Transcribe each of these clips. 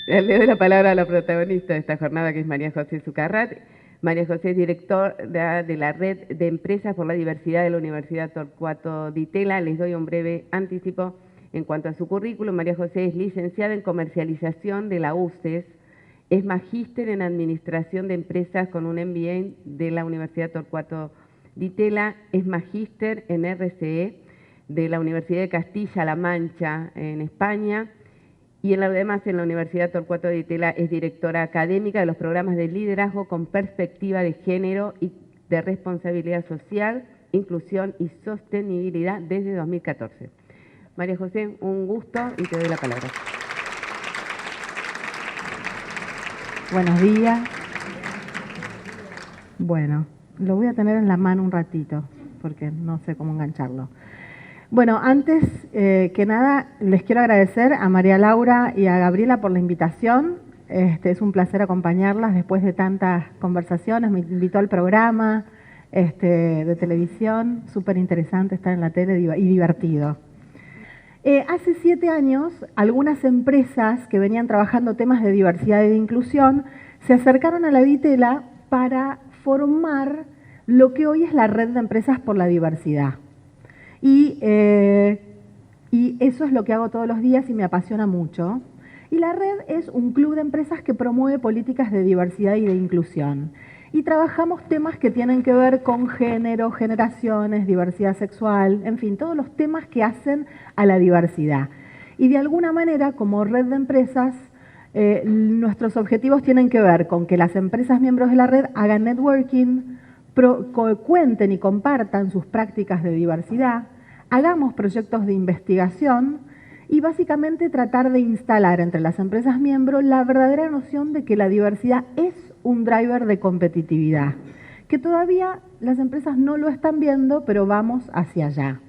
Le doy la palabra a la protagonista de esta jornada, que es María José Zucarrat. María José es directora de la Red de Empresas por la Diversidad de la Universidad Torcuato Di Tella. Les doy un breve anticipo en cuanto a su currículum. María José es licenciada en Comercialización de la UCES, es magíster en Administración de Empresas con un MBA de la Universidad Torcuato Di Tella, es magíster en RCE de la Universidad de Castilla-La Mancha en España, y además en la Universidad Torcuato Di Tella es directora académica de los programas de liderazgo con perspectiva de género y de responsabilidad social, inclusión y sostenibilidad desde 2014. María José, un gusto y te doy la palabra. Buenos días. Bueno, lo voy a tener en la mano un ratito, porque no sé cómo engancharlo. Bueno, antes que nada, les quiero agradecer a María Laura y a Gabriela por la invitación. Es un placer acompañarlas después de tantas conversaciones. Me invitó al programa de televisión, súper interesante estar en la tele y divertido. Hace 7 años, algunas empresas que venían trabajando temas de diversidad y de inclusión se acercaron a la Di Tella para formar lo que hoy es la Red de Empresas por la Diversidad. Y eso es lo que hago todos los días y me apasiona mucho. Y la red es un club de empresas que promueve políticas de diversidad y de inclusión. Y trabajamos temas que tienen que ver con género, generaciones, diversidad sexual, en fin, todos los temas que hacen a la diversidad. Y de alguna manera, como red de empresas, nuestros objetivos tienen que ver con que las empresas miembros de la red hagan networking, cuenten y compartan sus prácticas de diversidad, hagamos proyectos de investigación y básicamente tratar de instalar entre las empresas miembros la verdadera noción de que la diversidad es un driver de competitividad, que todavía las empresas no lo están viendo, pero vamos hacia allá.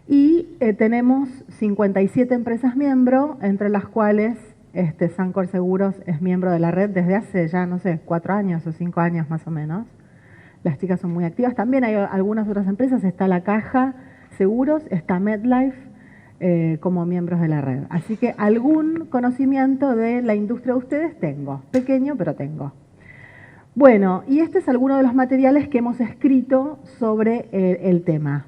Y tenemos 57 empresas miembros, entre las cuales Sancor Seguros es miembro de la red desde hace ya, no sé, 4 años o 5 años más o menos. Las chicas son muy activas. También hay algunas otras empresas, está La Caja Seguros, está MedLife como miembros de la red. Así que algún conocimiento de la industria de ustedes tengo, pequeño pero tengo. Bueno, y este es alguno de los materiales que hemos escrito sobre el tema,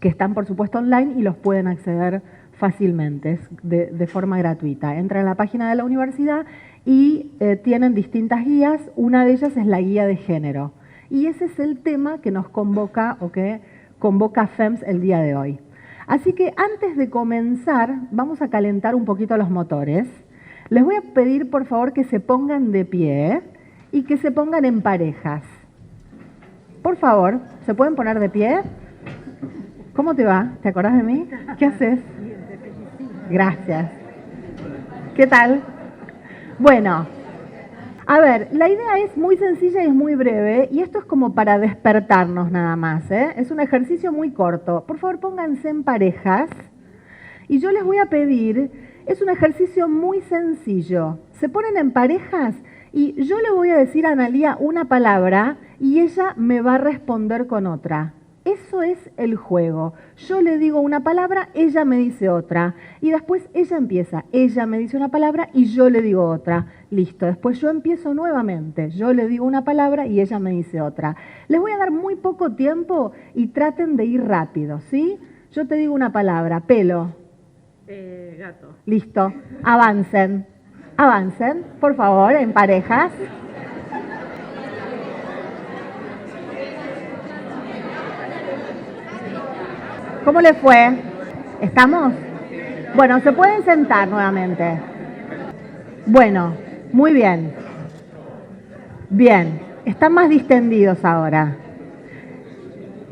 que están por supuesto online y los pueden acceder fácilmente, de forma gratuita. Entran a la página de la universidad y tienen distintas guías. Una de ellas es la guía de género. Y ese es el tema que nos convoca o que convoca FEMS el día de hoy. Así que antes de comenzar, vamos a calentar un poquito los motores. Les voy a pedir, por favor, que se pongan de pie y que se pongan en parejas. Por favor, ¿se pueden poner de pie? ¿Cómo te va? ¿Te acordás de mí? ¿Qué haces? Gracias. ¿Qué tal? Bueno, a ver, la idea es muy sencilla y es muy breve, y esto es como para despertarnos nada más, ¿eh? Es un ejercicio muy corto. Por favor, pónganse en parejas, y yo les voy a pedir, es un ejercicio muy sencillo. Se ponen en parejas, y yo le voy a decir a Analía una palabra, y ella me va a responder con otra. Eso es el juego. Yo le digo una palabra, ella me dice otra. Y después ella empieza. Ella me dice una palabra y yo le digo otra. Listo. Después yo empiezo nuevamente. Yo le digo una palabra y ella me dice otra. Les voy a dar muy poco tiempo y traten de ir rápido, ¿sí? Yo te digo una palabra. Pelo. Gato. Listo. Avancen. Avancen, por favor, en parejas. ¿Cómo le fue? ¿Estamos? Bueno, se pueden sentar nuevamente. Bueno, muy bien. Bien, están más distendidos ahora.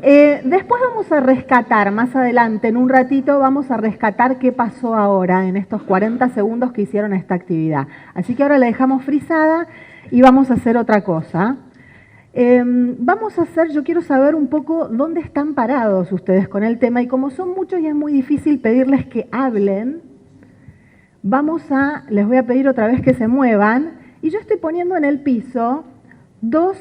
Después vamos a rescatar, más adelante, en un ratito, vamos a rescatar qué pasó ahora en estos 40 segundos que hicieron esta actividad. Así que ahora la dejamos frisada y vamos a hacer otra cosa. Yo quiero saber un poco dónde están parados ustedes con el tema, y como son muchos y es muy difícil pedirles que hablen, les voy a pedir otra vez que se muevan, y yo estoy poniendo en el piso dos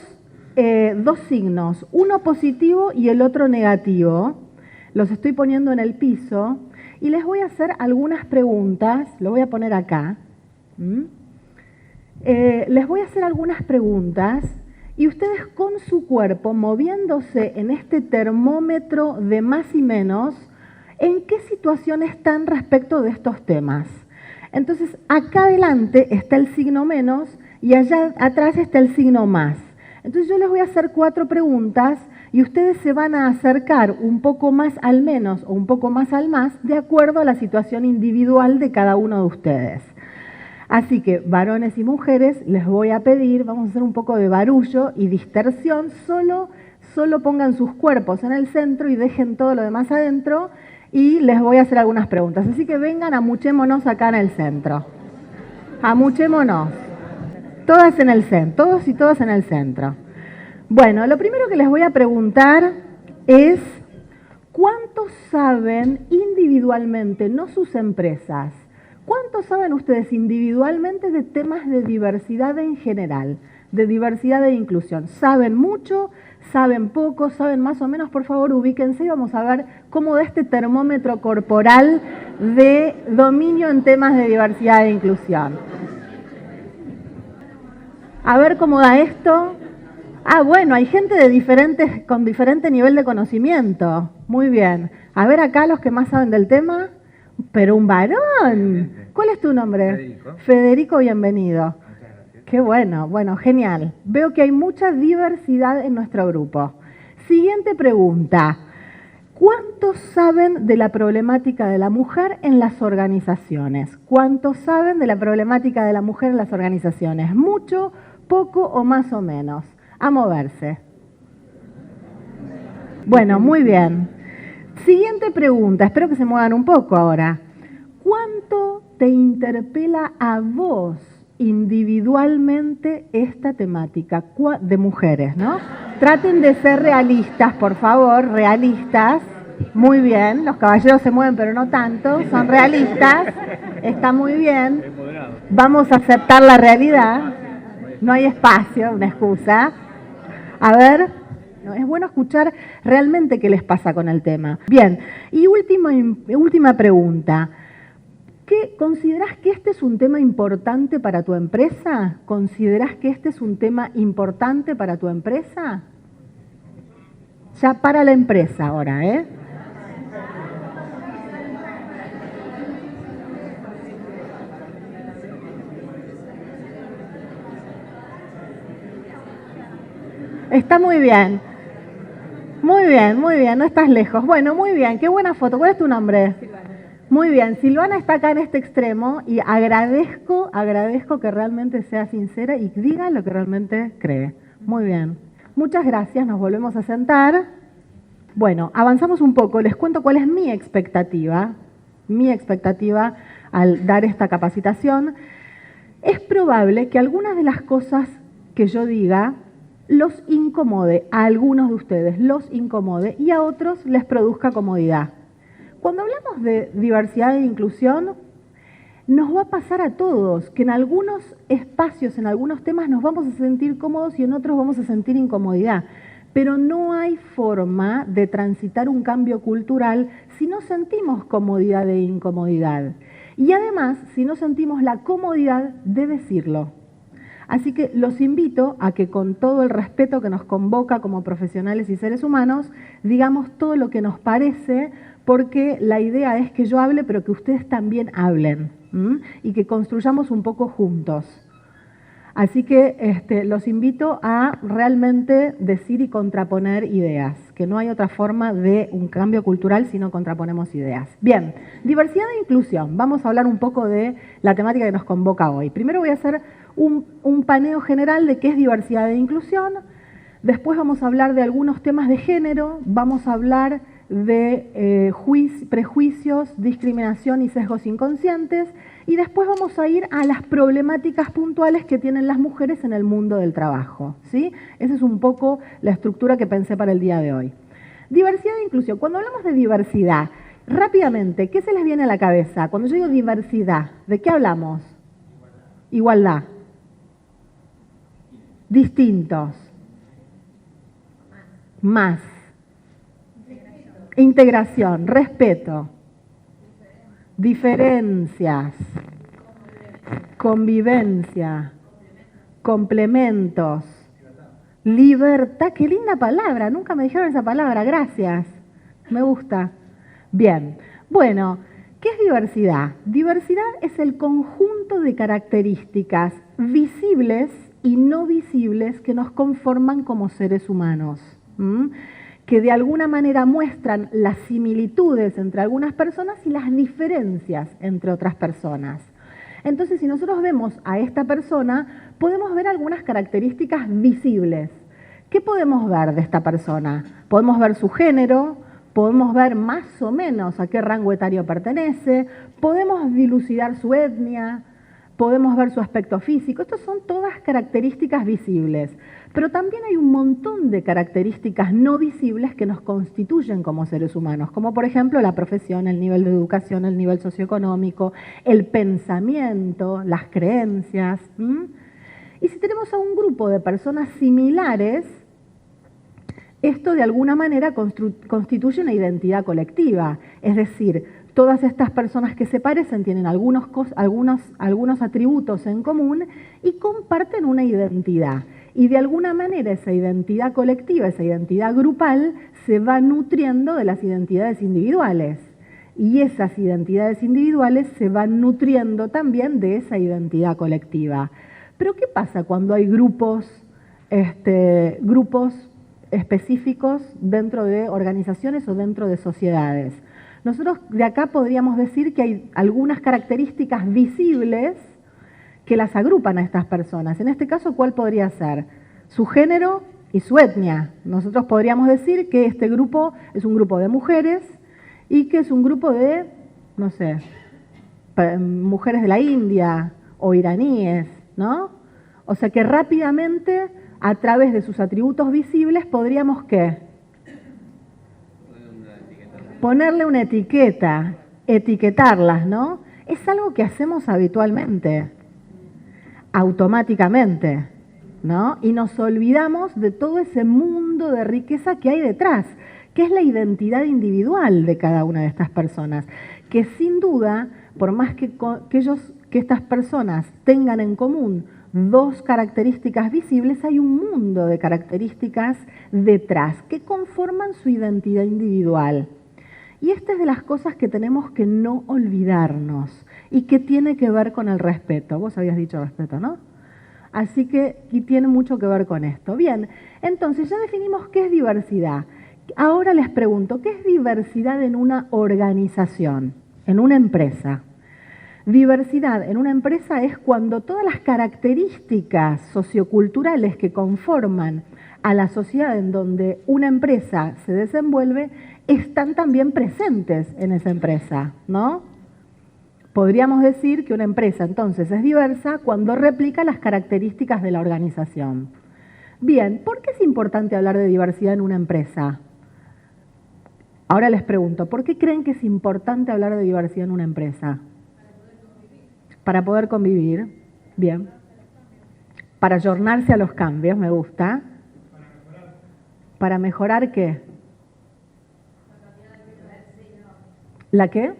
signos, uno positivo y el otro negativo. Los estoy poniendo en el piso y les voy a hacer algunas preguntas, lo voy a poner acá, Les voy a hacer algunas preguntas y ustedes con su cuerpo, moviéndose en este termómetro de más y menos, ¿en qué situación están respecto de estos temas? Entonces, acá adelante está el signo menos y allá atrás está el signo más. Entonces yo les voy a hacer 4 preguntas y ustedes se van a acercar un poco más al menos o un poco más al más de acuerdo a la situación individual de cada uno de ustedes. Así que, varones y mujeres, les voy a pedir, vamos a hacer un poco de barullo y dispersión, solo pongan sus cuerpos en el centro y dejen todo lo demás adentro y les voy a hacer algunas preguntas. Así que vengan, amuchémonos acá en el centro. Amuchémonos. Todas en el centro, todos y todas en el centro. Bueno, lo primero que les voy a preguntar es, ¿cuántos saben individualmente, no sus empresas, cuántos saben ustedes individualmente de temas de diversidad en general, de diversidad e inclusión? ¿Saben mucho? ¿Saben poco? ¿Saben más o menos? Por favor, ubíquense y vamos a ver cómo da este termómetro corporal de dominio en temas de diversidad e inclusión. A ver cómo da esto. Ah, bueno, hay gente de con diferente nivel de conocimiento. Muy bien. A ver acá los que más saben del tema. Pero un varón. ¿Cuál es tu nombre? Federico. Federico, bienvenido. Qué bueno, bueno, genial. Veo que hay mucha diversidad en nuestro grupo. Siguiente pregunta. ¿Cuántos saben de la problemática de la mujer en las organizaciones? ¿Cuántos saben de la problemática de la mujer en las organizaciones? ¿Mucho, poco o más o menos? A moverse. Bueno, muy bien. Siguiente pregunta, espero que se muevan un poco ahora. ¿Cuánto te interpela a vos individualmente esta temática de mujeres, ¿no? Traten de ser realistas, por favor, realistas. Muy bien, los caballeros se mueven, pero no tanto, son realistas. Está muy bien. Vamos a aceptar la realidad. No hay espacio, una excusa. A ver, no, es bueno escuchar realmente qué les pasa con el tema. Bien, y última pregunta. ¿Considerás que este es un tema importante para tu empresa? ¿Considerás que este es un tema importante para tu empresa? Ya para la empresa ahora, ¿eh? Está muy bien. Muy bien, muy bien, no estás lejos. Bueno, muy bien, qué buena foto. ¿Cuál es tu nombre? Silvana. Muy bien, Silvana está acá en este extremo y agradezco que realmente sea sincera y diga lo que realmente cree. Muy bien. Muchas gracias, nos volvemos a sentar. Bueno, avanzamos un poco, les cuento cuál es mi expectativa al dar esta capacitación. Es probable que algunas de las cosas que yo diga los incomode, a algunos de ustedes los incomode y a otros les produzca comodidad. Cuando hablamos de diversidad e inclusión, nos va a pasar a todos que en algunos espacios, en algunos temas nos vamos a sentir cómodos y en otros vamos a sentir incomodidad. Pero no hay forma de transitar un cambio cultural si no sentimos comodidad e incomodidad. Y además, si no sentimos la comodidad de decirlo. Así que los invito a que con todo el respeto que nos convoca como profesionales y seres humanos, digamos todo lo que nos parece, porque la idea es que yo hable, pero que ustedes también hablen, y que construyamos un poco juntos. Así que los invito a realmente decir y contraponer ideas, que no hay otra forma de un cambio cultural si no contraponemos ideas. Bien, diversidad e inclusión. Vamos a hablar un poco de la temática que nos convoca hoy. Primero voy a hacer un paneo general de qué es diversidad e inclusión. Después vamos a hablar de algunos temas de género. Vamos a hablar de prejuicios, discriminación y sesgos inconscientes. Y después vamos a ir a las problemáticas puntuales que tienen las mujeres en el mundo del trabajo, ¿sí? Esa es un poco la estructura que pensé para el día de hoy. Diversidad e inclusión. Cuando hablamos de diversidad, rápidamente, ¿qué se les viene a la cabeza? Cuando yo digo diversidad, ¿de qué hablamos? Igualdad. Distintos. Más. Integración, respeto. Diferencias. convivencia, complementos, libertad. Qué linda palabra, nunca me dijeron esa palabra, gracias, me gusta. Bien, bueno, ¿qué es diversidad? Diversidad es el conjunto de características visibles y no visibles que nos conforman como seres humanos, que de alguna manera muestran las similitudes entre algunas personas y las diferencias entre otras personas. Entonces, si nosotros vemos a esta persona, podemos ver algunas características visibles. ¿Qué podemos ver de esta persona? Podemos ver su género, podemos ver más o menos a qué rango etario pertenece, podemos dilucidar su etnia, podemos ver su aspecto físico. Estas son todas características visibles. Pero también hay un montón de características no visibles que nos constituyen como seres humanos, como por ejemplo la profesión, el nivel de educación, el nivel socioeconómico, el pensamiento, las creencias. Y si tenemos a un grupo de personas similares, esto de alguna manera constituye una identidad colectiva, es decir, todas estas personas que se parecen tienen algunos atributos en común y comparten una identidad. Y de alguna manera esa identidad colectiva, esa identidad grupal, se va nutriendo de las identidades individuales. Y esas identidades individuales se van nutriendo también de esa identidad colectiva. Pero ¿qué pasa cuando hay grupos específicos dentro de organizaciones o dentro de sociedades? Nosotros de acá podríamos decir que hay algunas características visibles que las agrupan a estas personas. En este caso, ¿cuál podría ser? Su género y su etnia. Nosotros podríamos decir que este grupo es un grupo de mujeres y que es un grupo de, no sé, mujeres de la India o iraníes, ¿no? O sea que rápidamente, a través de sus atributos visibles, podríamos, ¿qué? Ponerle una etiqueta, etiquetarlas, ¿no? Es algo que hacemos habitualmente, automáticamente, ¿no? Y nos olvidamos de todo ese mundo de riqueza que hay detrás, que es la identidad individual de cada una de estas personas, que sin duda, por más que estas personas tengan en común dos características visibles, hay un mundo de características detrás que conforman su identidad individual. Y esta es de las cosas que tenemos que no olvidarnos y que tiene que ver con el respeto. Vos habías dicho respeto, ¿no? Así que y tiene mucho que ver con esto. Bien, entonces ya definimos qué es diversidad. Ahora les pregunto, ¿qué es diversidad en una organización, en una empresa? Diversidad en una empresa es cuando todas las características socioculturales que conforman a la sociedad en donde una empresa se desenvuelve están también presentes en esa empresa, ¿no? Podríamos decir que una empresa entonces es diversa cuando replica las características de la organización. Bien, ¿por qué es importante hablar de diversidad en una empresa? Ahora les pregunto, ¿por qué creen que es importante hablar de diversidad en una empresa? Para poder convivir. Bien. Para ayornarse a los cambios, me gusta. ¿Para mejorar qué? ¿La qué?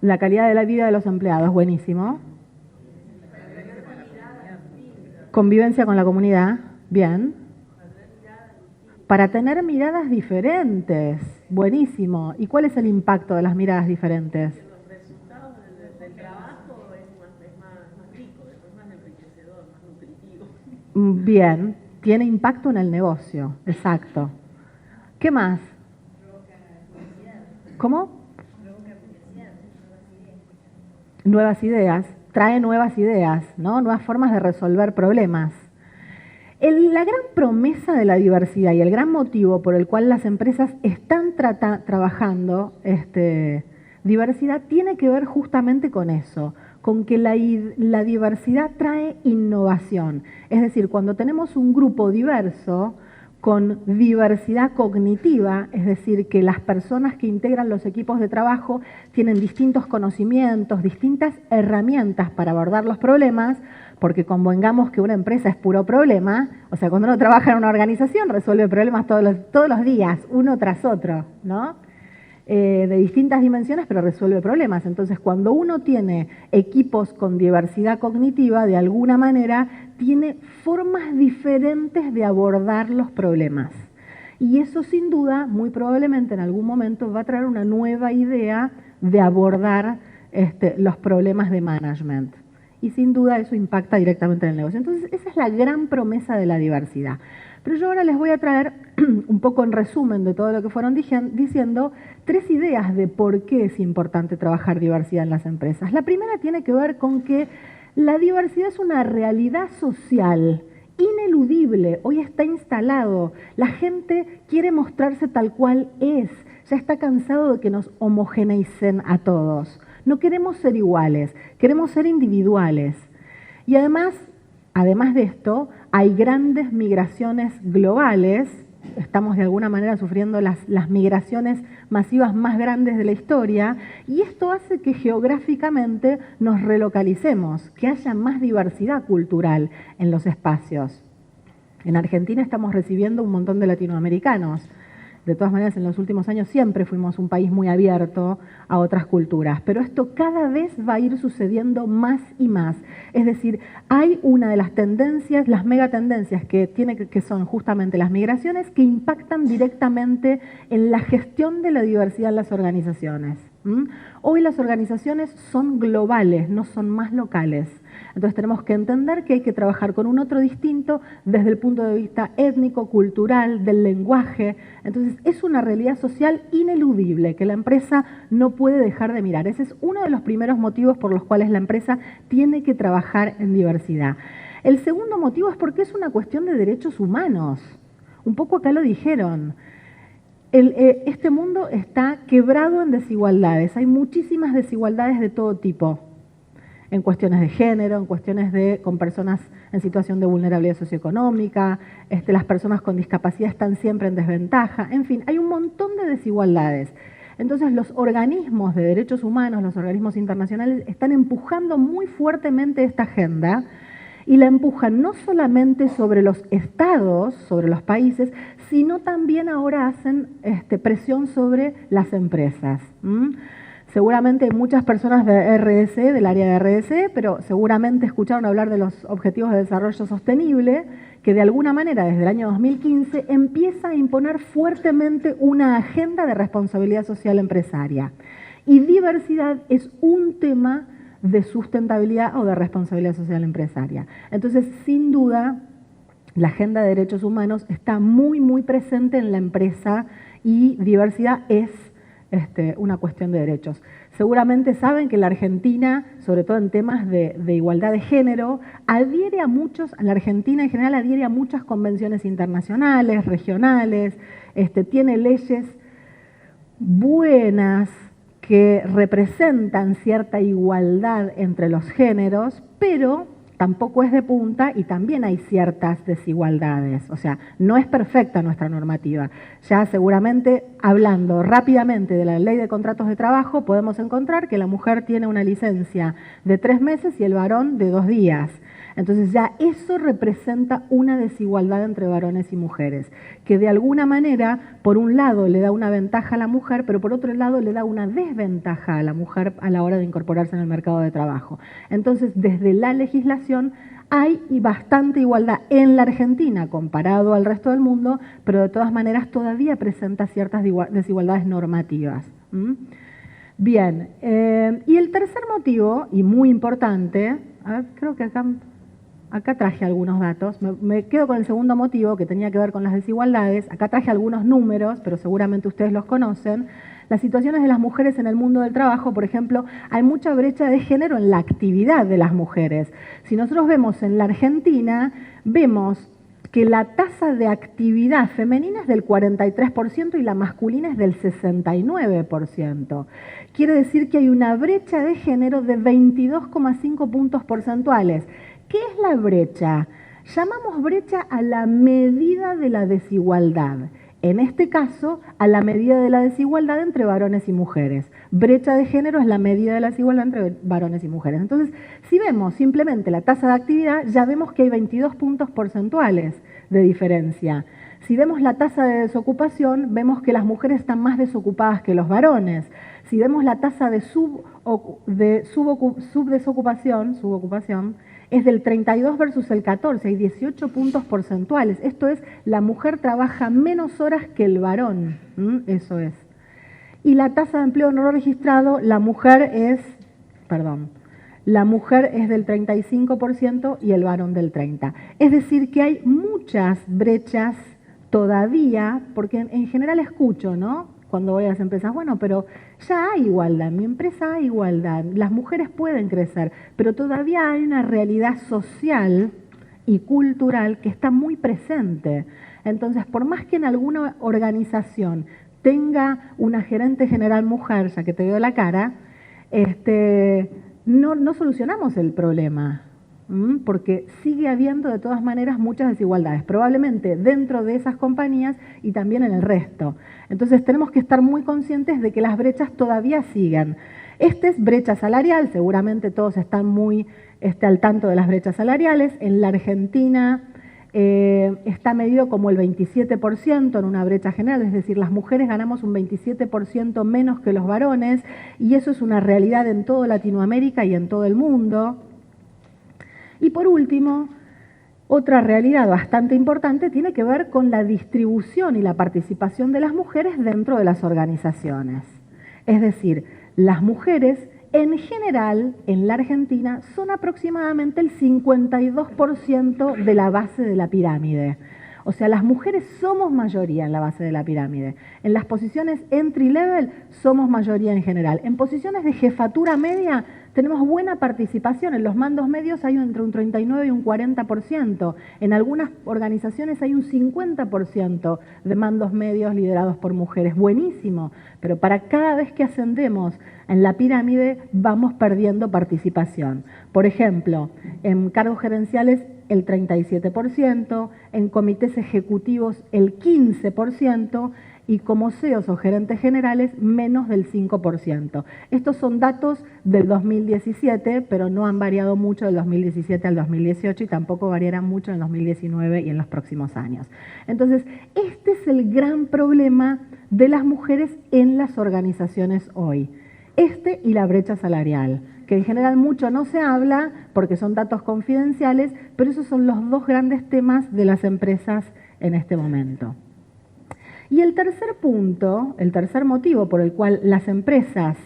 La calidad de la vida de los empleados, buenísimo. Convivencia con la comunidad, bien. Para tener miradas diferentes, buenísimo. ¿Y cuál es el impacto de las miradas diferentes? Los resultados del trabajo es más rico, es más enriquecedor, más nutritivo. Bien, tiene impacto en el negocio, exacto. ¿Qué más? ¿Cómo? Nuevas ideas, trae nuevas ideas, ¿no? Nuevas formas de resolver problemas. La gran promesa de la diversidad y el gran motivo por el cual las empresas están trabajando diversidad tiene que ver justamente con eso, con que la diversidad trae innovación. Es decir, cuando tenemos un grupo diverso, con diversidad cognitiva, es decir, que las personas que integran los equipos de trabajo tienen distintos conocimientos, distintas herramientas para abordar los problemas, porque convengamos que una empresa es puro problema, o sea, cuando uno trabaja en una organización resuelve problemas todos los días, uno tras otro, ¿no? de distintas dimensiones, pero resuelve problemas. Entonces, cuando uno tiene equipos con diversidad cognitiva, de alguna manera tiene formas diferentes de abordar los problemas. Y eso sin duda, muy probablemente en algún momento va a traer una nueva idea de abordar los problemas de management. Y sin duda eso impacta directamente en el negocio. Entonces, esa es la gran promesa de la diversidad. Pero yo ahora les voy a traer, un poco en resumen de todo lo que fueron diciendo, 3 ideas de por qué es importante trabajar diversidad en las empresas. La primera tiene que ver con que la diversidad es una realidad social ineludible, hoy está instalado. La gente quiere mostrarse tal cual es, ya está cansado de que nos homogeneicen a todos. No queremos ser iguales, queremos ser individuales. Y además de esto, hay grandes migraciones globales, estamos de alguna manera sufriendo las migraciones masivas más grandes de la historia, y esto hace que geográficamente nos relocalicemos, que haya más diversidad cultural en los espacios. En Argentina estamos recibiendo un montón de latinoamericanos. De todas maneras, en los últimos años siempre fuimos un país muy abierto a otras culturas, pero esto cada vez va a ir sucediendo más y más. Es decir, hay una de las tendencias, las megatendencias que son justamente las migraciones, que impactan directamente en la gestión de la diversidad en las organizaciones. Hoy las organizaciones son globales, no son más locales. Entonces tenemos que entender que hay que trabajar con un otro distinto desde el punto de vista étnico, cultural, del lenguaje. Entonces es una realidad social ineludible que la empresa no puede dejar de mirar. Ese es uno de los primeros motivos por los cuales la empresa tiene que trabajar en diversidad. El segundo motivo es porque es una cuestión de derechos humanos. Un poco acá lo dijeron. Este mundo está quebrado en desigualdades. Hay muchísimas desigualdades de todo tipo. En cuestiones de género, en cuestiones con personas en situación de vulnerabilidad socioeconómica, las personas con discapacidad están siempre en desventaja, en fin, hay un montón de desigualdades. Entonces los organismos de derechos humanos, los organismos internacionales, están empujando muy fuertemente esta agenda y la empujan no solamente sobre los estados, sobre los países, sino también ahora hacen presión sobre las empresas. Seguramente hay muchas personas de RDC, del área de RDC, pero seguramente escucharon hablar de los Objetivos de Desarrollo Sostenible, que de alguna manera desde el año 2015 empieza a imponer fuertemente una agenda de responsabilidad social empresaria. Y diversidad es un tema de sustentabilidad o de responsabilidad social empresaria. Entonces, sin duda, la agenda de derechos humanos está muy, muy presente en la empresa y diversidad es una cuestión de derechos. Seguramente saben que la Argentina, sobre todo en temas de igualdad de género, la Argentina en general adhiere a muchas convenciones internacionales, regionales, tiene leyes buenas que representan cierta igualdad entre los géneros, pero tampoco es de punta y también hay ciertas desigualdades. O sea, no es perfecta nuestra normativa. Ya seguramente, hablando rápidamente de la ley de contratos de trabajo, podemos encontrar que la mujer tiene una licencia de 3 meses y el varón de 2 días. Entonces ya eso representa una desigualdad entre varones y mujeres, que de alguna manera, por un lado le da una ventaja a la mujer, pero por otro lado le da una desventaja a la mujer a la hora de incorporarse en el mercado de trabajo. Entonces, desde la legislación hay bastante igualdad en la Argentina comparado al resto del mundo, pero de todas maneras todavía presenta ciertas desigualdades normativas. Bien, y el tercer motivo, y muy importante, a ver, creo que acá traje algunos datos, me quedo con el segundo motivo que tenía que ver con las desigualdades, acá traje algunos números, pero seguramente ustedes los conocen. Las situaciones de las mujeres en el mundo del trabajo, por ejemplo, hay mucha brecha de género en la actividad de las mujeres. Si nosotros vemos en la Argentina, vemos que la tasa de actividad femenina es del 43% y la masculina es del 69%. Quiere decir que hay una brecha de género de 22,5 puntos porcentuales. ¿Qué es la brecha? Llamamos brecha a la medida de la desigualdad. En este caso, a la medida de la desigualdad entre varones y mujeres. Brecha de género es la medida de la desigualdad entre varones y mujeres. Entonces, si vemos simplemente la tasa de actividad, ya vemos que hay 22 puntos porcentuales de diferencia. Si vemos la tasa de desocupación, vemos que las mujeres están más desocupadas que los varones. Si vemos la tasa de subdesocupación, es del 32 versus el 14, hay 18 puntos porcentuales. Esto es, la mujer trabaja menos horas que el varón, eso es. Y la tasa de empleo no registrado, la mujer es del 35% y el varón del 30%. Es decir, que hay muchas brechas todavía, porque en general escucho, ¿no? Cuando voy a las empresas, bueno, pero ya hay igualdad, en mi empresa hay igualdad, las mujeres pueden crecer, pero todavía hay una realidad social y cultural que está muy presente. Entonces, por más que en alguna organización tenga una gerente general mujer, ya que te veo la cara, no solucionamos el problema, porque sigue habiendo de todas maneras muchas desigualdades, probablemente dentro de esas compañías y también en el resto. Entonces tenemos que estar muy conscientes de que las brechas todavía siguen. Esta es brecha salarial, seguramente todos están muy al tanto de las brechas salariales. En la Argentina está medido como el 27% en una brecha general, es decir, las mujeres ganamos un 27% menos que los varones, y eso es una realidad en toda Latinoamérica y en todo el mundo. Y por último, otra realidad bastante importante tiene que ver con la distribución y la participación de las mujeres dentro de las organizaciones. Es decir, las mujeres en general en la Argentina son aproximadamente el 52% de la base de la pirámide. O sea, las mujeres somos mayoría en la base de la pirámide. En las posiciones entry level somos mayoría en general. En posiciones de jefatura media tenemos buena participación. En los mandos medios hay entre un 39 y un 40%. En algunas organizaciones hay un 50% de mandos medios liderados por mujeres. Buenísimo. Pero para cada vez que ascendemos en la pirámide vamos perdiendo participación. Por ejemplo, en cargos gerenciales el 37%, en comités ejecutivos el 15% y como CEOs o gerentes generales menos del 5%. Estos son datos del 2017, pero no han variado mucho del 2017 al 2018 y tampoco variarán mucho en el 2019 y en los próximos años. Entonces, este es el gran problema de las mujeres en las organizaciones hoy. Y la brecha salarial, que en general mucho no se habla porque son datos confidenciales, pero esos son los dos grandes temas de las empresas en este momento. Y el tercer punto, el tercer motivo por el cual las empresas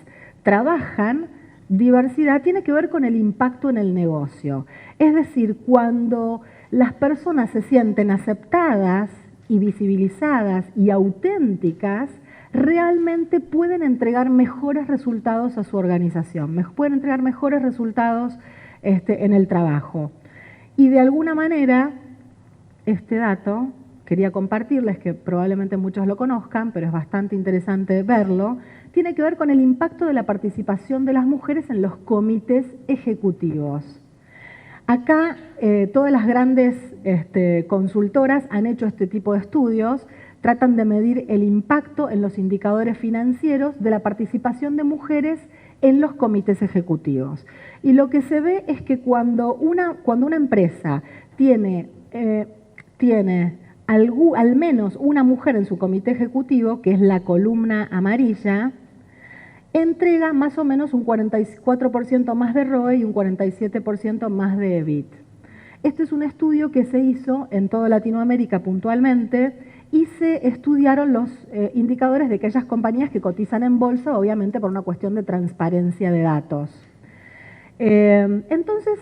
trabajan diversidad tiene que ver con el impacto en el negocio. Es decir, cuando las personas se sienten aceptadas y visibilizadas y auténticas, realmente pueden entregar mejores resultados a su organización, pueden entregar mejores resultados en el trabajo. Y de alguna manera, este dato, quería compartirles, que probablemente muchos lo conozcan, pero es bastante interesante verlo, tiene que ver con el impacto de la participación de las mujeres en los comités ejecutivos. Acá todas las grandes consultoras han hecho este tipo de estudios, tratan de medir el impacto en los indicadores financieros de la participación de mujeres en los comités ejecutivos. Y lo que se ve es que cuando una empresa tiene al menos una mujer en su comité ejecutivo, que es la columna amarilla, entrega más o menos un 44% más de ROE y un 47% más de EBIT. Este es un estudio que se hizo en toda Latinoamérica puntualmente y se estudiaron los indicadores de aquellas compañías que cotizan en bolsa, obviamente por una cuestión de transparencia de datos. Entonces,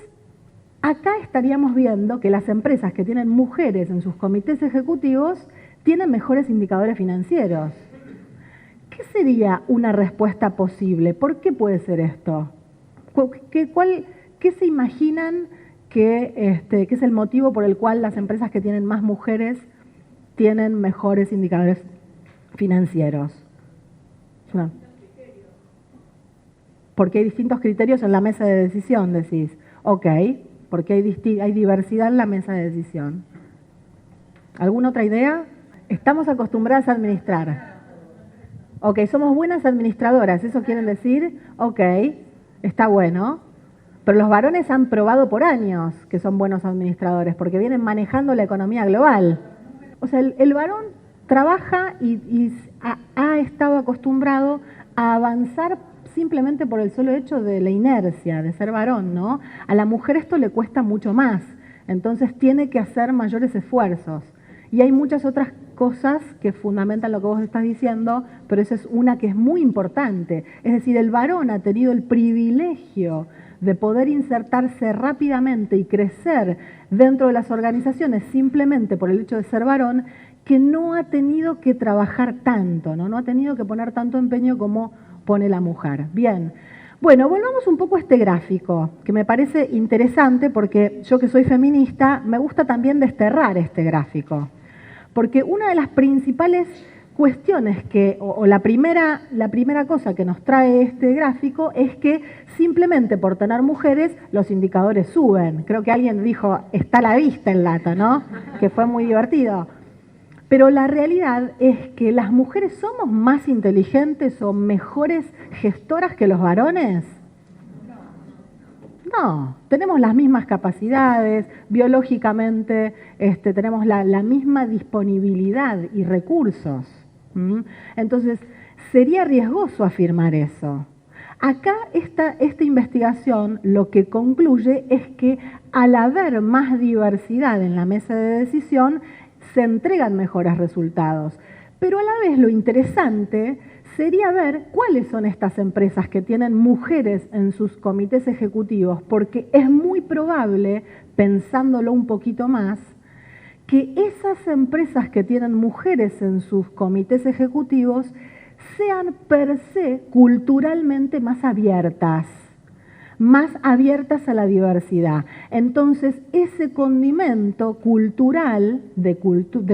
acá estaríamos viendo que las empresas que tienen mujeres en sus comités ejecutivos tienen mejores indicadores financieros. ¿Qué sería una respuesta posible? ¿Por qué puede ser esto? ¿Qué se imaginan que es el motivo por el cual las empresas que tienen más mujeres tienen mejores indicadores financieros? Porque hay distintos criterios en la mesa de decisión, decís. Ok, porque hay diversidad en la mesa de decisión. ¿Alguna otra idea? Estamos acostumbradas a administrar. Ok, somos buenas administradoras, ¿eso quieren decir? Ok, está bueno. Pero los varones han probado por años que son buenos administradores, porque vienen manejando la economía global. O sea, el varón trabaja y ha estado acostumbrado a avanzar simplemente por el solo hecho de la inercia, de ser varón, ¿no? A la mujer esto le cuesta mucho más, entonces tiene que hacer mayores esfuerzos. Y hay muchas otras cosas que fundamentan lo que vos estás diciendo, pero esa es una que es muy importante. Es decir, el varón ha tenido el privilegio de poder insertarse rápidamente y crecer dentro de las organizaciones simplemente por el hecho de ser varón, que no ha tenido que trabajar tanto, ¿no? No ha tenido que poner tanto empeño como pone la mujer. Bien, bueno, volvamos un poco a este gráfico, que me parece interesante porque yo que soy feminista, me gusta también desterrar este gráfico. Porque una de las principales cuestiones o la primera cosa que nos trae este gráfico es que simplemente por tener mujeres los indicadores suben. Creo que alguien dijo, está a la vista el dato, ¿no? Que fue muy divertido. Pero la realidad es que las mujeres somos más inteligentes o mejores gestoras que los varones. No, tenemos las mismas capacidades, biológicamente tenemos la misma disponibilidad y recursos. Entonces, sería riesgoso afirmar eso. Acá esta investigación lo que concluye es que al haber más diversidad en la mesa de decisión, se entregan mejores resultados. Pero a la vez lo interesante sería ver cuáles son estas empresas que tienen mujeres en sus comités ejecutivos, porque es muy probable, pensándolo un poquito más, que esas empresas que tienen mujeres en sus comités ejecutivos sean per se culturalmente más abiertas a la diversidad. Entonces, ese condimento cultural de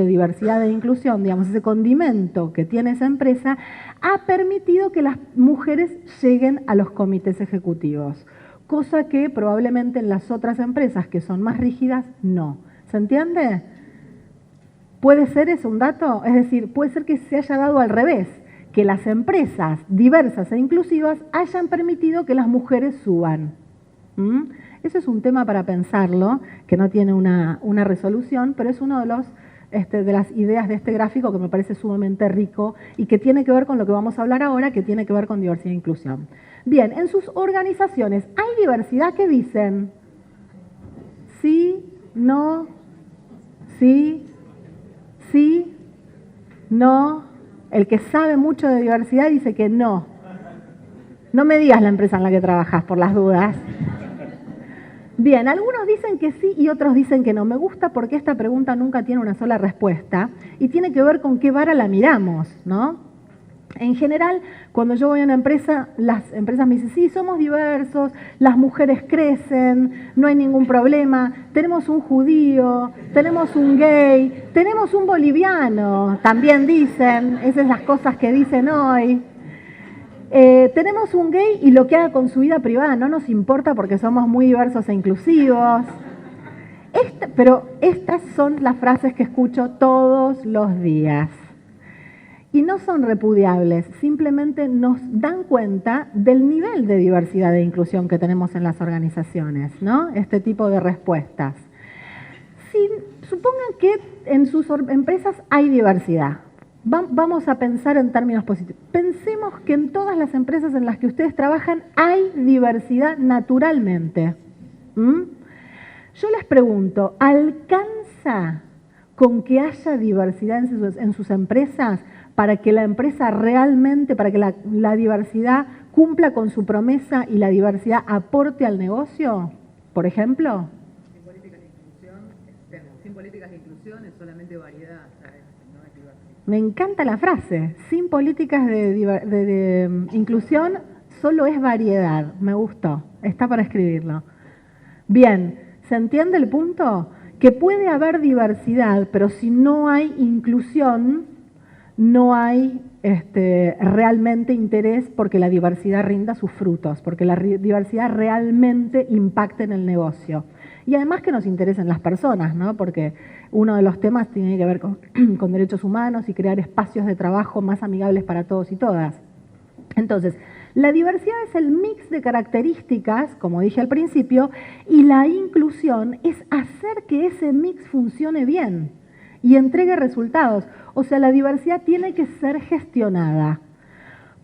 diversidad e inclusión, digamos, ese condimento que tiene esa empresa, ha permitido que las mujeres lleguen a los comités ejecutivos, cosa que probablemente en las otras empresas que son más rígidas, no. ¿Se entiende? ¿Puede ser eso un dato? Es decir, puede ser que se haya dado al revés, que las empresas diversas e inclusivas hayan permitido que las mujeres suban. Eso es un tema para pensarlo, que no tiene una resolución, pero es uno de las ideas de este gráfico que me parece sumamente rico y que tiene que ver con lo que vamos a hablar ahora, que tiene que ver con diversidad e inclusión. Bien, en sus organizaciones, ¿hay diversidad? ¿Qué dicen? Sí, no, sí, sí, no. El que sabe mucho de diversidad dice que no. No me digas la empresa en la que trabajas, por las dudas. Bien, algunos dicen que sí y otros dicen que no. Me gusta porque esta pregunta nunca tiene una sola respuesta y tiene que ver con qué vara la miramos, ¿no? En general, cuando yo voy a una empresa, las empresas me dicen, sí, somos diversos, las mujeres crecen, no hay ningún problema, tenemos un judío, tenemos un gay, tenemos un boliviano, también dicen, esas son las cosas que dicen hoy. Tenemos un gay y lo que haga con su vida privada no nos importa porque somos muy diversos e inclusivos. Pero estas son las frases que escucho todos los días. Y no son repudiables, simplemente nos dan cuenta del nivel de diversidad e inclusión que tenemos en las organizaciones, ¿no? Este tipo de respuestas. Supongan que en sus empresas hay diversidad. Vamos a pensar en términos positivos. Pensemos que en todas las empresas en las que ustedes trabajan hay diversidad naturalmente. Yo les pregunto, ¿alcanza con que haya diversidad en sus empresas para que la empresa realmente, para que la diversidad cumpla con su promesa y la diversidad aporte al negocio, por ejemplo? Sin políticas de inclusión es solamente variedad, ¿sabes? No es diversidad. Me encanta la frase, sin políticas de inclusión solo es variedad, me gustó, está para escribirlo. Bien, ¿se entiende el punto? Que puede haber diversidad, pero si no hay inclusión, no hay realmente interés porque la diversidad rinda sus frutos, porque la diversidad realmente impacte en el negocio. y además que nos interesen las personas, ¿no? Porque uno de los temas tiene que ver con derechos humanos y crear espacios de trabajo más amigables para todos y todas. Entonces, la diversidad es el mix de características, como dije al principio, y la inclusión es hacer que ese mix funcione bien y entregue resultados. O sea, la diversidad tiene que ser gestionada.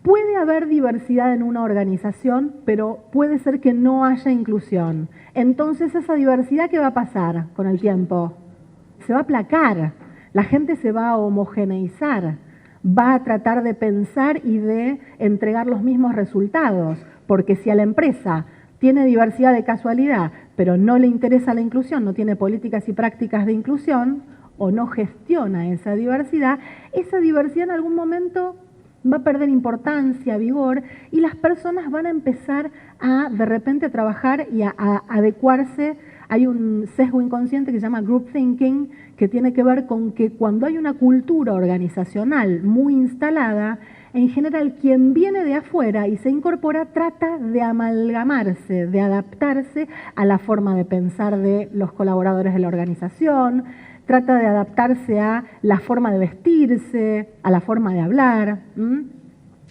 Puede haber diversidad en una organización, pero puede ser que no haya inclusión. Entonces, esa diversidad, ¿qué va a pasar con el tiempo? Se va a aplacar, la gente se va a homogeneizar, va a tratar de pensar y de entregar los mismos resultados, porque si a la empresa tiene diversidad de casualidad, pero no le interesa la inclusión, no tiene políticas y prácticas de inclusión, o no gestiona esa diversidad en algún momento va a perder importancia, vigor, y las personas van a empezar a de repente a trabajar y a adecuarse. Hay un sesgo inconsciente que se llama group thinking, que tiene que ver con que cuando hay una cultura organizacional muy instalada, en general quien viene de afuera y se incorpora trata de amalgamarse, de adaptarse a la forma de pensar de los colaboradores de la organización, trata de adaptarse a la forma de vestirse, a la forma de hablar.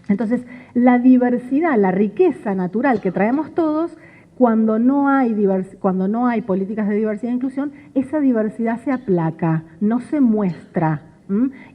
Entonces, la diversidad, la riqueza natural que traemos todos, cuando no hay políticas de diversidad e inclusión, esa diversidad se aplaca, no se muestra.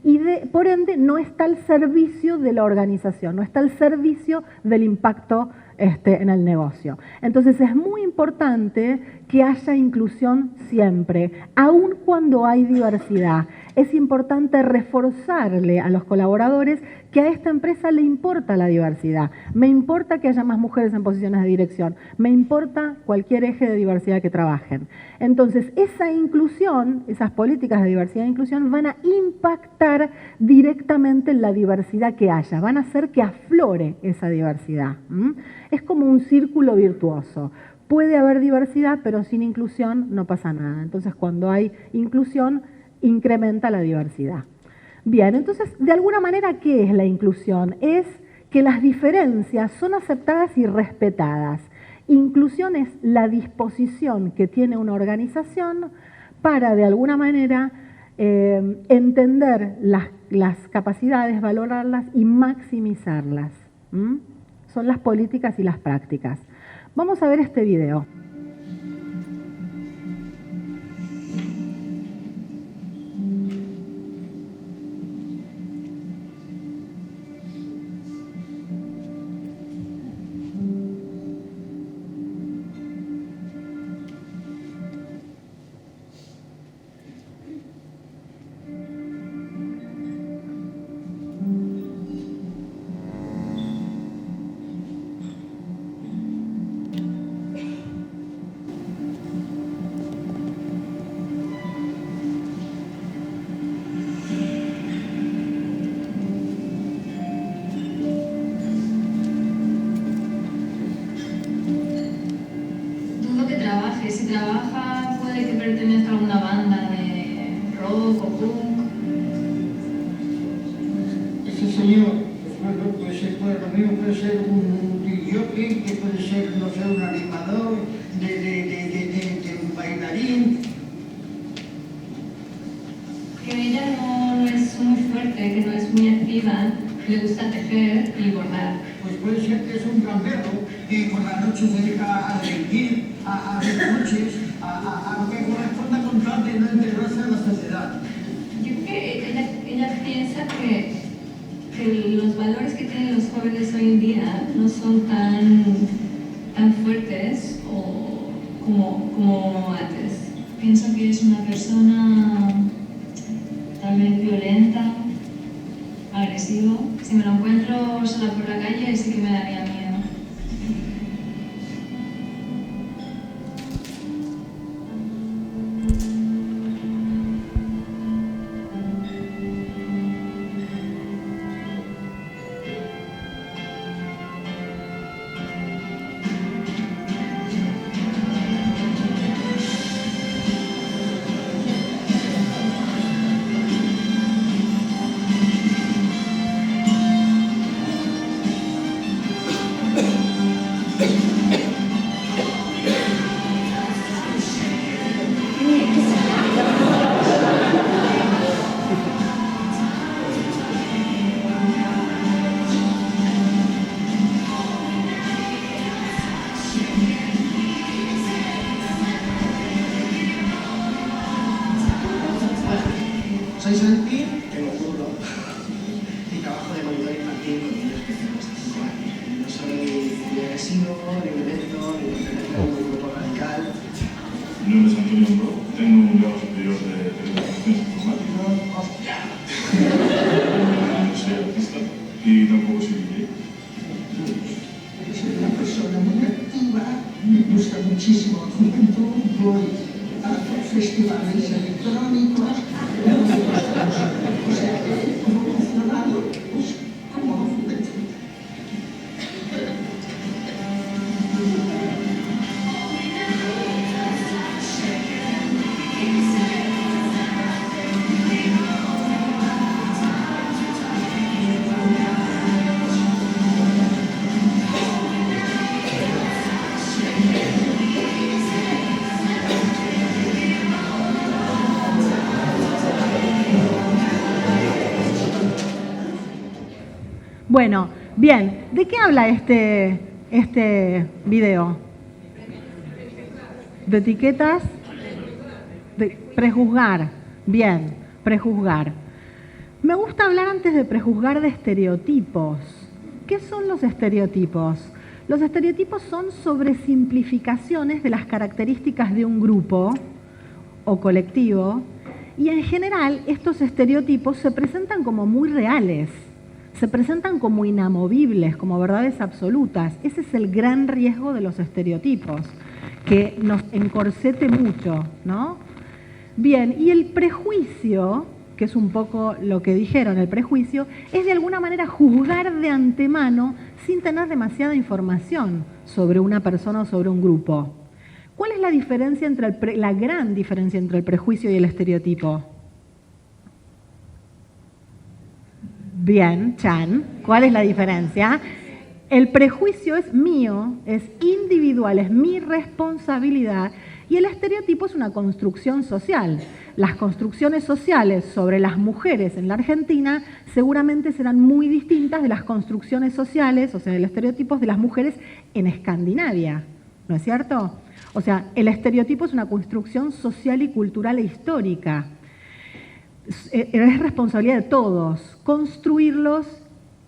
Y por ende no está al servicio de la organización, no está al servicio del impacto en el negocio. Entonces es muy importante que haya inclusión siempre, aun cuando hay diversidad. Es importante reforzarle a los colaboradores que a esta empresa le importa la diversidad. Me importa que haya más mujeres en posiciones de dirección. Me importa cualquier eje de diversidad que trabajen. Entonces, esa inclusión, esas políticas de diversidad e inclusión van a impactar directamente en la diversidad que haya. Van a hacer que aflore esa diversidad. Es como un círculo virtuoso. Puede haber diversidad, pero sin inclusión no pasa nada. Entonces, cuando hay inclusión, incrementa la diversidad. Bien, entonces, de alguna manera, ¿qué es la inclusión? Es que las diferencias son aceptadas y respetadas. Inclusión es la disposición que tiene una organización para, de alguna manera, entender las capacidades, valorarlas y maximizarlas. Son las políticas y las prácticas. Vamos a ver este video. Si trabaja, puede que pertenezca a alguna banda de rock o punk. Ese señor, puede ser, lo mismo puede ser un jockey, que puede ser, no sé, un animador, de un bailarín. Que ella no es muy fuerte, que no es muy activa, le gusta tejer y bordar. Pues puede ser que es un gamberro que por la noche se dedica a delinquir, a ver coches, a lo que corresponda con tal de no integrarse en la sociedad. Yo creo que ella piensa que los valores que tienen los jóvenes hoy en día no son tan fuertes como antes. Pienso que es una persona tal vez violenta, agresivo. Si me lo encuentro sola por la calle, sí que me daría miedo. agresivo, violento, muy poco radical. Mi nombre es Antonio Bro, tengo un grado superior de Telecomunicaciones Informática. ¡Hostia! No soy artista y tampoco soy DJ. Soy una persona muy activa, me gusta muchísimo la juventud, voy a festivales electrónicos, o sea que he evolucionado pues, como juventud. Bueno, bien, ¿de qué habla este video? ¿De etiquetas? De prejuzgar. Bien, prejuzgar. Me gusta hablar antes de prejuzgar de estereotipos. ¿Qué son los estereotipos? Los estereotipos son sobresimplificaciones de las características de un grupo o colectivo y en general estos estereotipos se presentan como muy reales. Se presentan como inamovibles, como verdades absolutas. Ese es el gran riesgo de los estereotipos, que nos encorsete mucho, ¿no? Bien, y el prejuicio, que es un poco lo que dijeron, el prejuicio, es de alguna manera juzgar de antemano sin tener demasiada información sobre una persona o sobre un grupo. ¿Cuál es la diferencia entre la gran diferencia entre el prejuicio y el estereotipo? Bien, Chan, ¿cuál es la diferencia? El prejuicio es mío, es individual, es mi responsabilidad y el estereotipo es una construcción social. Las construcciones sociales sobre las mujeres en la Argentina seguramente serán muy distintas de las construcciones sociales, o sea, de los estereotipos de las mujeres en Escandinavia, ¿no es cierto? O sea, el estereotipo es una construcción social y cultural e histórica. Es responsabilidad de todos construirlos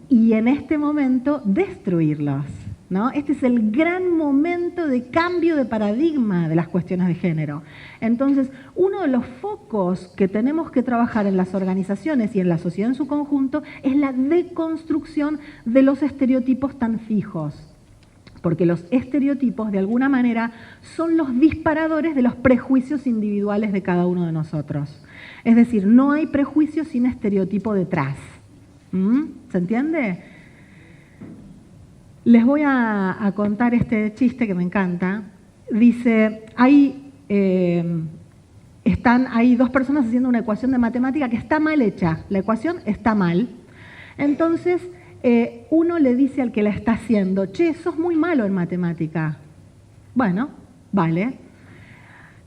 y en este momento destruirlos, ¿no? Este es el gran momento de cambio de paradigma de las cuestiones de género. Entonces, uno de los focos que tenemos que trabajar en las organizaciones y en la sociedad en su conjunto es la deconstrucción de los estereotipos tan fijos. Porque los estereotipos, de alguna manera, son los disparadores de los prejuicios individuales de cada uno de nosotros. Es decir, no hay prejuicio sin estereotipo detrás. ¿Se entiende? Les voy a contar este chiste que me encanta. Dice, hay dos personas haciendo una ecuación de matemática que está mal hecha. La ecuación está mal. Entonces, uno le dice al que la está haciendo, che, sos muy malo en matemática. Bueno, vale.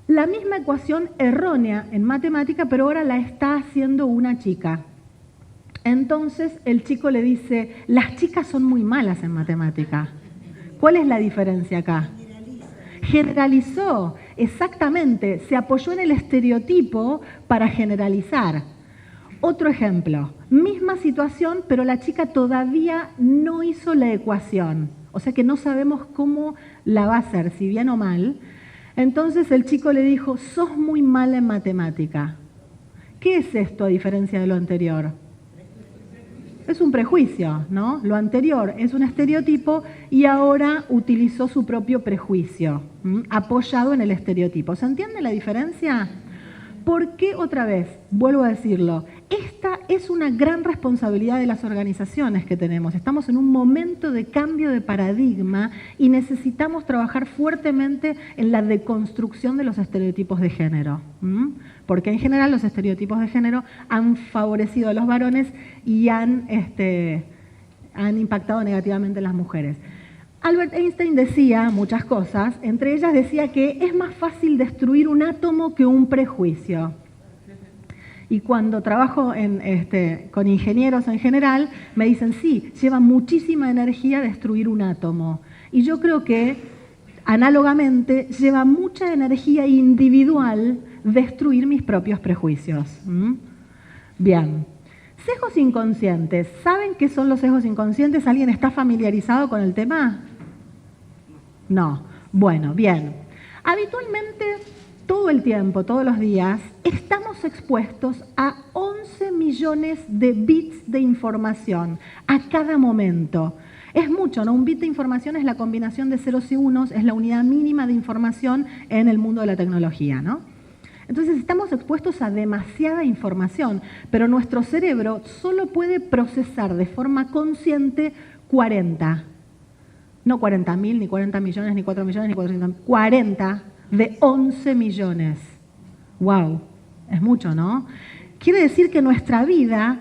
La misma ecuación errónea en matemática, pero ahora la está haciendo una chica. Entonces el chico le dice, las chicas son muy malas en matemática. ¿Cuál es la diferencia acá? Generalizó, exactamente, se apoyó en el estereotipo para generalizar. Otro ejemplo, misma situación, pero la chica todavía no hizo la ecuación. O sea que no sabemos cómo la va a hacer, si bien o mal. Entonces el chico le dijo, sos muy mala en matemática. ¿Qué es esto a diferencia de lo anterior? Es un prejuicio, ¿no? Lo anterior es un estereotipo y ahora utilizó su propio prejuicio, apoyado en el estereotipo. ¿Se entiende la diferencia? ¿Por qué otra vez? Vuelvo a decirlo. Esta es una gran responsabilidad de las organizaciones que tenemos. Estamos en un momento de cambio de paradigma y necesitamos trabajar fuertemente en la deconstrucción de los estereotipos de género. Porque en general los estereotipos de género han favorecido a los varones y han impactado negativamente en las mujeres. Albert Einstein decía muchas cosas, entre ellas decía que es más fácil destruir un átomo que un prejuicio. Y cuando trabajo con ingenieros en general, me dicen, sí, lleva muchísima energía destruir un átomo. Y yo creo que, análogamente, lleva mucha energía individual destruir mis propios prejuicios. Bien. Sesgos inconscientes. ¿Saben qué son los sesgos inconscientes? ¿Alguien está familiarizado con el tema? No. Bueno, bien. Habitualmente, todo el tiempo, todos los días, estamos expuestos a 11 millones de bits de información a cada momento. Es mucho, ¿no? Un bit de información es la combinación de ceros y unos, es la unidad mínima de información en el mundo de la tecnología, ¿no? Entonces estamos expuestos a demasiada información, pero nuestro cerebro solo puede procesar de forma consciente 40. No 40.000, ni 40 millones, ni 4 millones, ni 400. 40 de 11 millones. ¡Wow! Es mucho, ¿no? Quiere decir que nuestra vida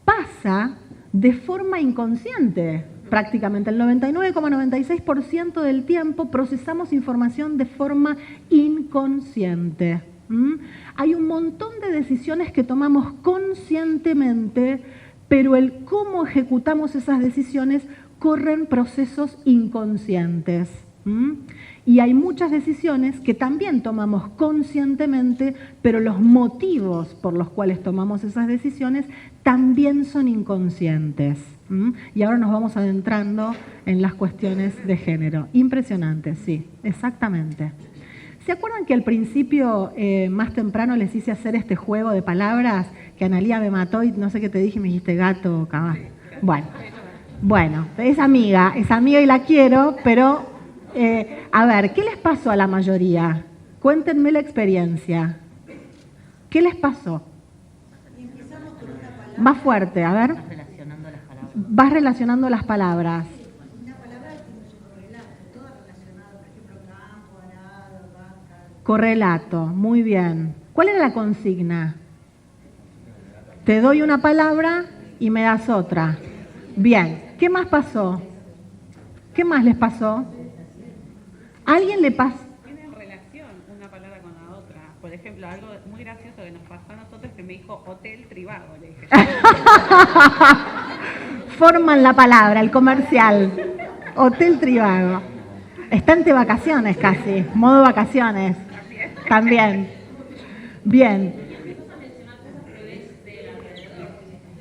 pasa de forma inconsciente. Prácticamente el 99,96% del tiempo procesamos información de forma inconsciente. Hay un montón de decisiones que tomamos conscientemente, pero el cómo ejecutamos esas decisiones corren procesos inconscientes. Y hay muchas decisiones que también tomamos conscientemente, pero los motivos por los cuales tomamos esas decisiones también son inconscientes. Y ahora nos vamos adentrando en las cuestiones de género. Impresionante, sí, exactamente. ¿Se acuerdan que al principio, más temprano, les hice hacer este juego de palabras? Que Analía me mató y no sé qué te dije, me dijiste gato o caballo. Bueno, es amiga y la quiero, pero a ver, ¿qué les pasó a la mayoría? Cuéntenme la experiencia. ¿Qué les pasó? Más fuerte, a ver. Vas relacionando las palabras. Correlato, muy bien. ¿Cuál era la consigna? Te doy una palabra y me das otra. Bien, ¿qué más pasó? ¿Qué más les pasó? ¿Alguien le pasó? Tienen relación una palabra con la otra. Por ejemplo, algo muy gracioso que nos pasó a nosotros que me dijo Hotel Trivago, le dije. Forman la palabra, el comercial. Hotel Trivago. Están de vacaciones casi, modo vacaciones. También. Bien.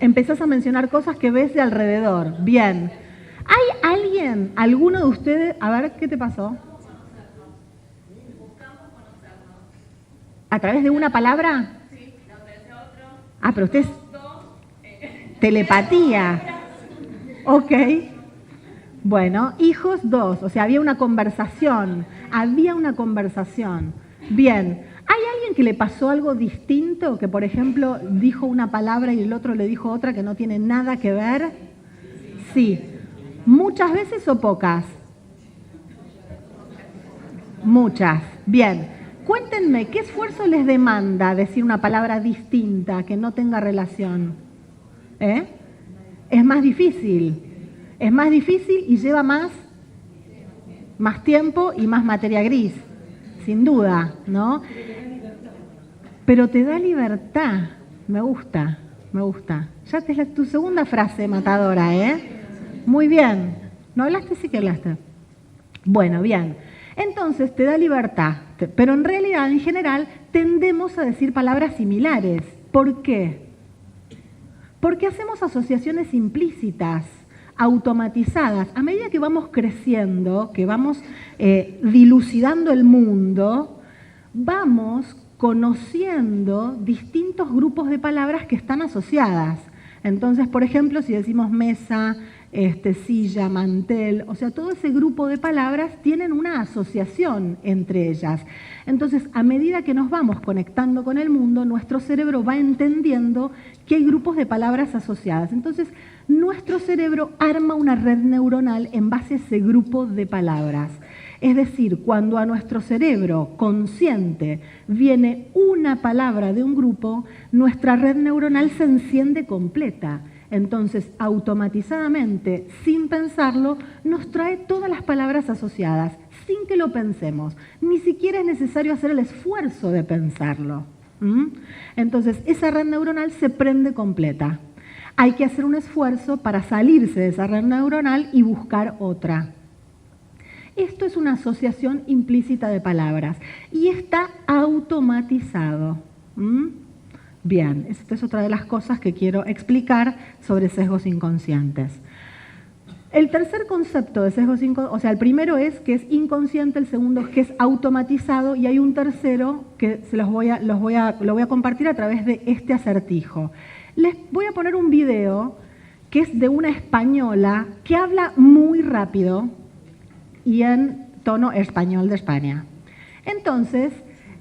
Empezás a mencionar cosas que ves de alrededor. Bien. ¿Hay alguien, alguno de ustedes? A ver, ¿qué te pasó? ¿A través de una palabra? Sí, la otra es otro. Ah, pero usted es telepatía. Ok. Bueno, hijos dos, o sea, había una conversación. Bien. ¿Hay alguien que le pasó algo distinto? Que, por ejemplo, dijo una palabra y el otro le dijo otra que no tiene nada que ver. Sí. ¿Muchas veces o pocas? Muchas. Bien. Cuéntenme, ¿qué esfuerzo les demanda decir una palabra distinta que no tenga relación? Es más difícil. Es más difícil y lleva más tiempo y más materia gris. Sin duda, ¿no? Pero te da libertad. Me gusta. Ya es tu segunda frase matadora, ¿eh? Muy bien. ¿No hablaste? Sí que hablaste. Bueno, bien. Entonces te da libertad. Pero en realidad, en general, tendemos a decir palabras similares. ¿Por qué? Porque hacemos asociaciones implícitas, automatizadas. A medida que vamos creciendo, que vamos dilucidando el mundo, vamos conociendo distintos grupos de palabras que están asociadas. Entonces, por ejemplo, si decimos mesa, silla, mantel, o sea, todo ese grupo de palabras tienen una asociación entre ellas. Entonces, a medida que nos vamos conectando con el mundo, nuestro cerebro va entendiendo que hay grupos de palabras asociadas. Entonces, nuestro cerebro arma una red neuronal en base a ese grupo de palabras. Es decir, cuando a nuestro cerebro consciente viene una palabra de un grupo, nuestra red neuronal se enciende completa. Entonces, automatizadamente, sin pensarlo, nos trae todas las palabras asociadas, sin que lo pensemos. Ni siquiera es necesario hacer el esfuerzo de pensarlo. Entonces, esa red neuronal se prende completa. Hay que hacer un esfuerzo para salirse de esa red neuronal y buscar otra. Esto es una asociación implícita de palabras y está automatizado. Bien, esta es otra de las cosas que quiero explicar sobre sesgos inconscientes. El tercer concepto de sesgos inconscientes, o sea, el primero es que es inconsciente, el segundo es que es automatizado y hay un tercero que se lo voy a compartir a través de este acertijo. Les voy a poner un video que es de una española que habla muy rápido y en tono español de España. Entonces,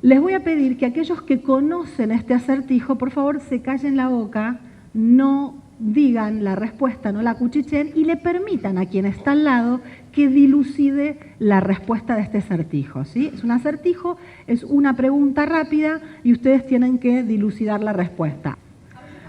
les voy a pedir que aquellos que conocen este acertijo, por favor, se callen la boca, no digan la respuesta, no la cuchicheen y le permitan a quien está al lado que dilucide la respuesta de este acertijo, ¿sí? Es un acertijo, es una pregunta rápida y ustedes tienen que dilucidar la respuesta.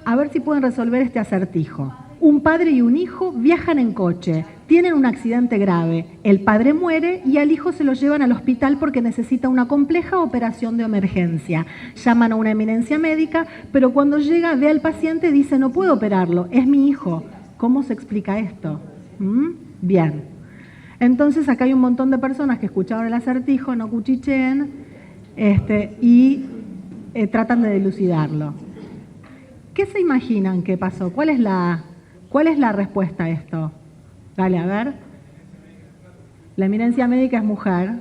A ver si pueden resolver este acertijo. Un padre y un hijo viajan en coche, tienen un accidente grave, el padre muere y al hijo se lo llevan al hospital porque necesita una compleja operación de emergencia. Llaman a una eminencia médica, pero cuando llega ve al paciente y dice no puedo operarlo, es mi hijo. ¿Cómo se explica esto? Bien. Entonces acá hay un montón de personas que escucharon el acertijo, no cuchicheen, y tratan de dilucidarlo. ¿Qué se imaginan que pasó? ¿Cuál es la respuesta a esto? Dale, a ver. La eminencia médica es mujer,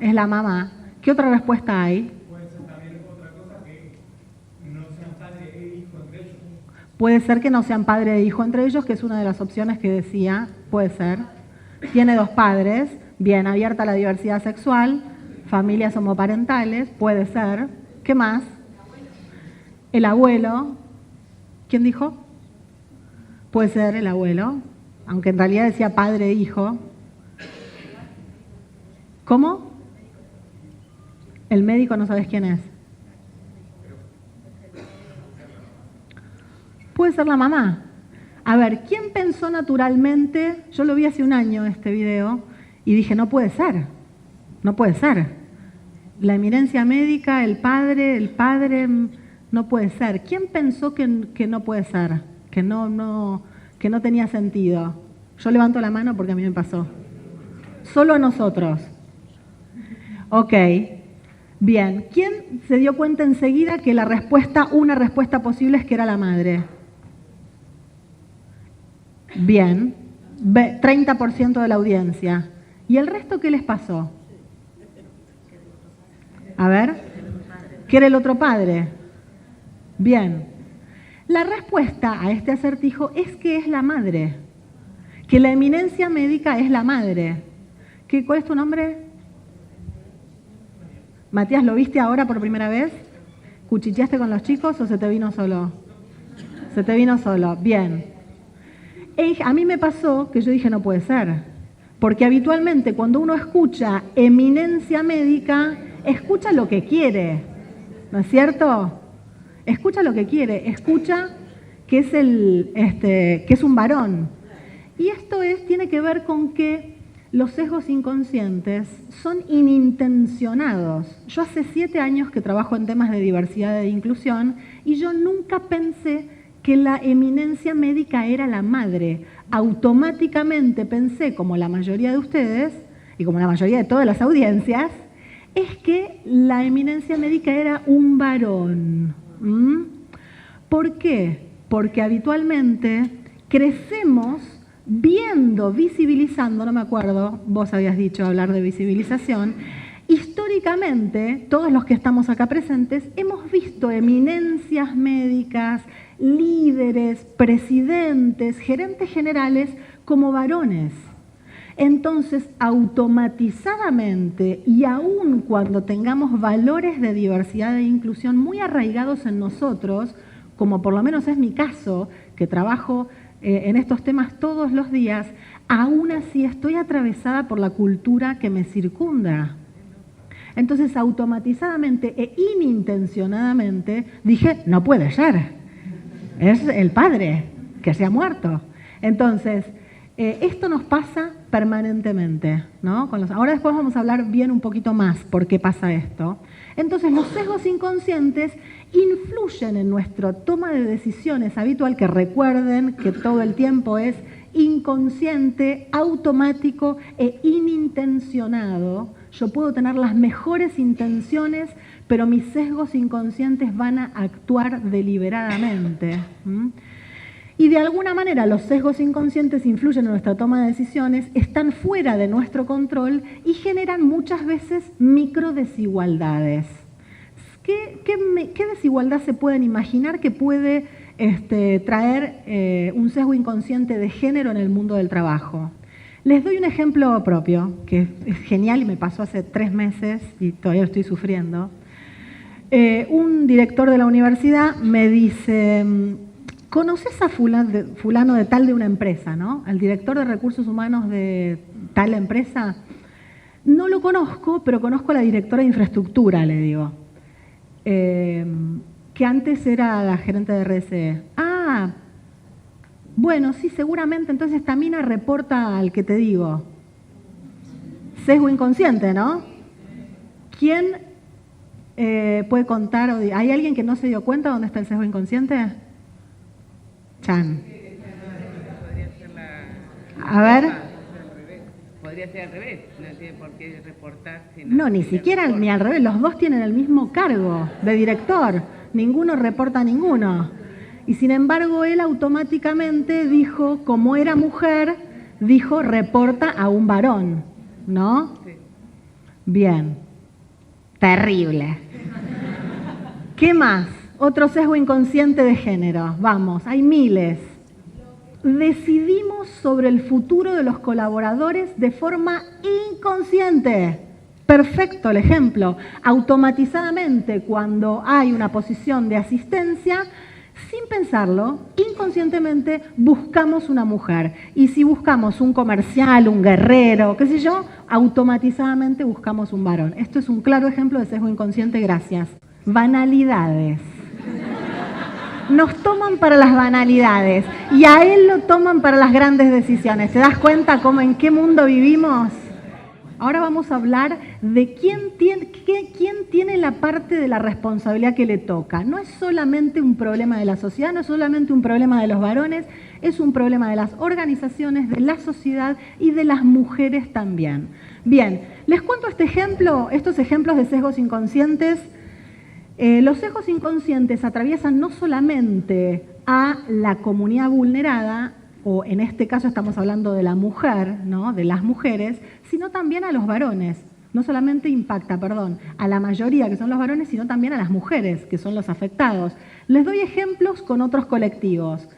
es la mamá. ¿Qué otra respuesta hay? Puede ser también otra cosa que no sean padre e hijo entre ellos. Puede ser que no sean padre e hijo entre ellos, que es una de las opciones que decía. Puede ser. Tiene dos padres, bien, abierta a la diversidad sexual, familias homoparentales, puede ser. ¿Qué más? El abuelo. ¿Quién dijo? Puede ser el abuelo, aunque en realidad decía padre e hijo. ¿Cómo? El médico no sabes quién es. Puede ser la mamá. A ver, ¿quién pensó naturalmente? Yo lo vi hace un año este video y dije, no puede ser, no puede ser. La eminencia médica, el padre, no puede ser. ¿Quién pensó que no puede ser? Que no tenía sentido. Yo levanto la mano porque a mí me pasó. Solo a nosotros. Ok. Bien. ¿Quién se dio cuenta enseguida que una respuesta posible es que era la madre? Bien. 30% de la audiencia. ¿Y el resto qué les pasó? A ver. ¿Qué era el otro padre? Bien. La respuesta a este acertijo es que es la madre. Que la eminencia médica es la madre. ¿Cuál es tu nombre? Matías, ¿lo viste ahora por primera vez? ¿Cuchicheaste con los chicos o se te vino solo? Se te vino solo. Bien. A mí me pasó que yo dije no puede ser. Porque habitualmente cuando uno escucha eminencia médica, escucha lo que quiere. ¿No es cierto? Escucha lo que quiere, escucha que es un varón. Y esto tiene que ver con que los sesgos inconscientes son inintencionados. Yo hace 7 años que trabajo en temas de diversidad e inclusión y yo nunca pensé que la eminencia médica era la madre. Automáticamente pensé, como la mayoría de ustedes y como la mayoría de todas las audiencias, es que la eminencia médica era un varón. ¿Por qué? Porque habitualmente crecemos visibilizando, no me acuerdo, vos habías dicho hablar de visibilización, históricamente, todos los que estamos acá presentes, hemos visto eminencias médicas, líderes, presidentes, gerentes generales como varones. Entonces, automatizadamente, y aun cuando tengamos valores de diversidad e inclusión muy arraigados en nosotros, como por lo menos es mi caso, que trabajo en estos temas todos los días, aún así estoy atravesada por la cultura que me circunda. Entonces, automatizadamente e inintencionadamente dije, no puede ser, es el padre que se ha muerto. Entonces, esto nos pasa permanentemente, ¿no? Ahora después vamos a hablar bien un poquito más por qué pasa esto. Entonces, los sesgos inconscientes influyen en nuestra toma de decisiones habitual, que recuerden que todo el tiempo es inconsciente, automático e inintencionado. Yo puedo tener las mejores intenciones, pero mis sesgos inconscientes van a actuar deliberadamente. y de alguna manera los sesgos inconscientes influyen en nuestra toma de decisiones, están fuera de nuestro control y generan muchas veces microdesigualdades. ¿Qué desigualdad se pueden imaginar que puede traer un sesgo inconsciente de género en el mundo del trabajo? Les doy un ejemplo propio, que es genial y me pasó hace 3 meses y todavía lo estoy sufriendo. Un director de la universidad me dice, ¿conoces a fulano de tal de una empresa, ¿no? Al director de recursos humanos de tal empresa. No lo conozco, pero conozco a la directora de infraestructura, le digo. Que antes era la gerente de RSE. Ah, bueno, sí, seguramente. Entonces esta mina reporta al que te digo. Sesgo inconsciente, ¿no? ¿Quién puede contar? ¿Hay alguien que no se dio cuenta dónde está el sesgo inconsciente? Chan. A ver. Podría ser al revés, no tiene por qué reportar. No, ni siquiera ni al revés, los dos tienen el mismo cargo de director, ninguno reporta a ninguno. Y sin embargo, él automáticamente dijo, como era mujer, dijo, reporta a un varón, ¿no? Sí. Bien, terrible. ¿Qué más? Otro sesgo inconsciente de género, vamos, hay miles. Decidimos sobre el futuro de los colaboradores de forma inconsciente. Perfecto el ejemplo. Automatizadamente, cuando hay una posición de asistencia, sin pensarlo, inconscientemente buscamos una mujer. Y si buscamos un comercial, un guerrero, qué sé yo, automatizadamente buscamos un varón. Esto es un claro ejemplo de sesgo inconsciente, gracias. Banalidades. Nos toman para las banalidades y a él lo toman para las grandes decisiones. ¿Te das cuenta en qué mundo vivimos? Ahora vamos a hablar de quién tiene la parte de la responsabilidad que le toca. No es solamente un problema de la sociedad, no es solamente un problema de los varones, es un problema de las organizaciones, de la sociedad y de las mujeres también. Bien, les cuento estos ejemplos de sesgos inconscientes. Los sesgos inconscientes atraviesan no solamente a la comunidad vulnerada, o en este caso estamos hablando de la mujer, ¿no? De las mujeres, sino también a los varones. No solamente impacta, a la mayoría que son los varones, sino también a las mujeres que son los afectados. Les doy ejemplos con otros colectivos.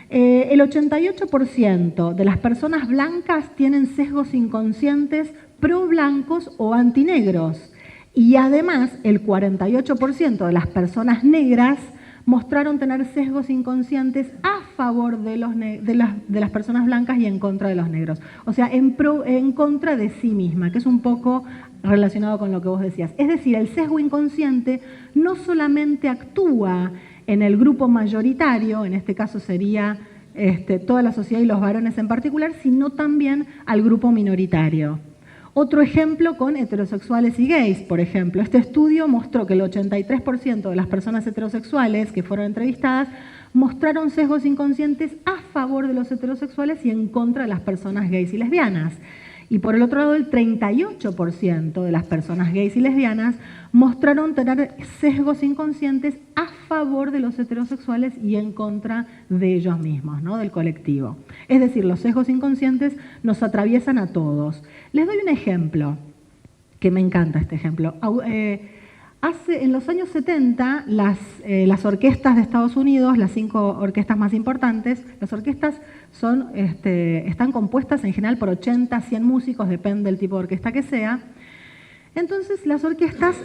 El 88% de las personas blancas tienen sesgos inconscientes pro-blancos o antinegros. Y además, el 48% de las personas negras mostraron tener sesgos inconscientes a favor de las personas blancas y en contra de los negros. O sea, en contra de sí misma, que es un poco relacionado con lo que vos decías. Es decir, el sesgo inconsciente no solamente actúa en el grupo mayoritario, en este caso sería toda la sociedad y los varones en particular, sino también al grupo minoritario. Otro ejemplo con heterosexuales y gays, por ejemplo. Este estudio mostró que el 83% de las personas heterosexuales que fueron entrevistadas mostraron sesgos inconscientes a favor de los heterosexuales y en contra de las personas gays y lesbianas. Y por el otro lado, el 38% de las personas gays y lesbianas mostraron tener sesgos inconscientes a favor de los heterosexuales y en contra de ellos mismos, ¿no? Del colectivo. Es decir, los sesgos inconscientes nos atraviesan a todos. Les doy un ejemplo, que me encanta este ejemplo. En los años 70, las orquestas de Estados Unidos, las 5 orquestas más importantes, las orquestas están compuestas en general por 80, 100 músicos, depende del tipo de orquesta que sea. Entonces, las orquestas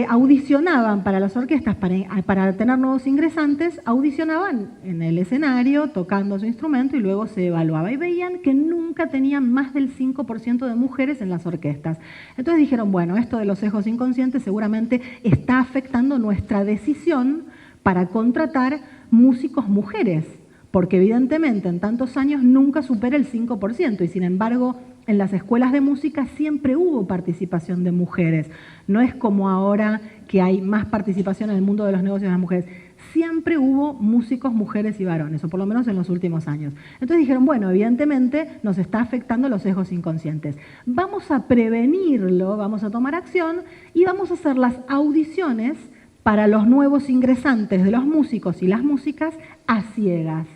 audicionaban para las orquestas, para tener nuevos ingresantes, audicionaban en el escenario, tocando su instrumento y luego se evaluaba. Y veían que nunca tenían más del 5% de mujeres en las orquestas. Entonces dijeron, bueno, esto de los sesgos inconscientes seguramente está afectando nuestra decisión para contratar músicos mujeres, porque evidentemente en tantos años nunca supera el 5% y sin embargo en las escuelas de música siempre hubo participación de mujeres. No es como ahora que hay más participación en el mundo de los negocios de las mujeres. Siempre hubo músicos, mujeres y varones, o por lo menos en los últimos años. Entonces dijeron, bueno, evidentemente nos está afectando los sesgos inconscientes. Vamos a prevenirlo, vamos a tomar acción y vamos a hacer las audiciones para los nuevos ingresantes de los músicos y las músicas a ciegas.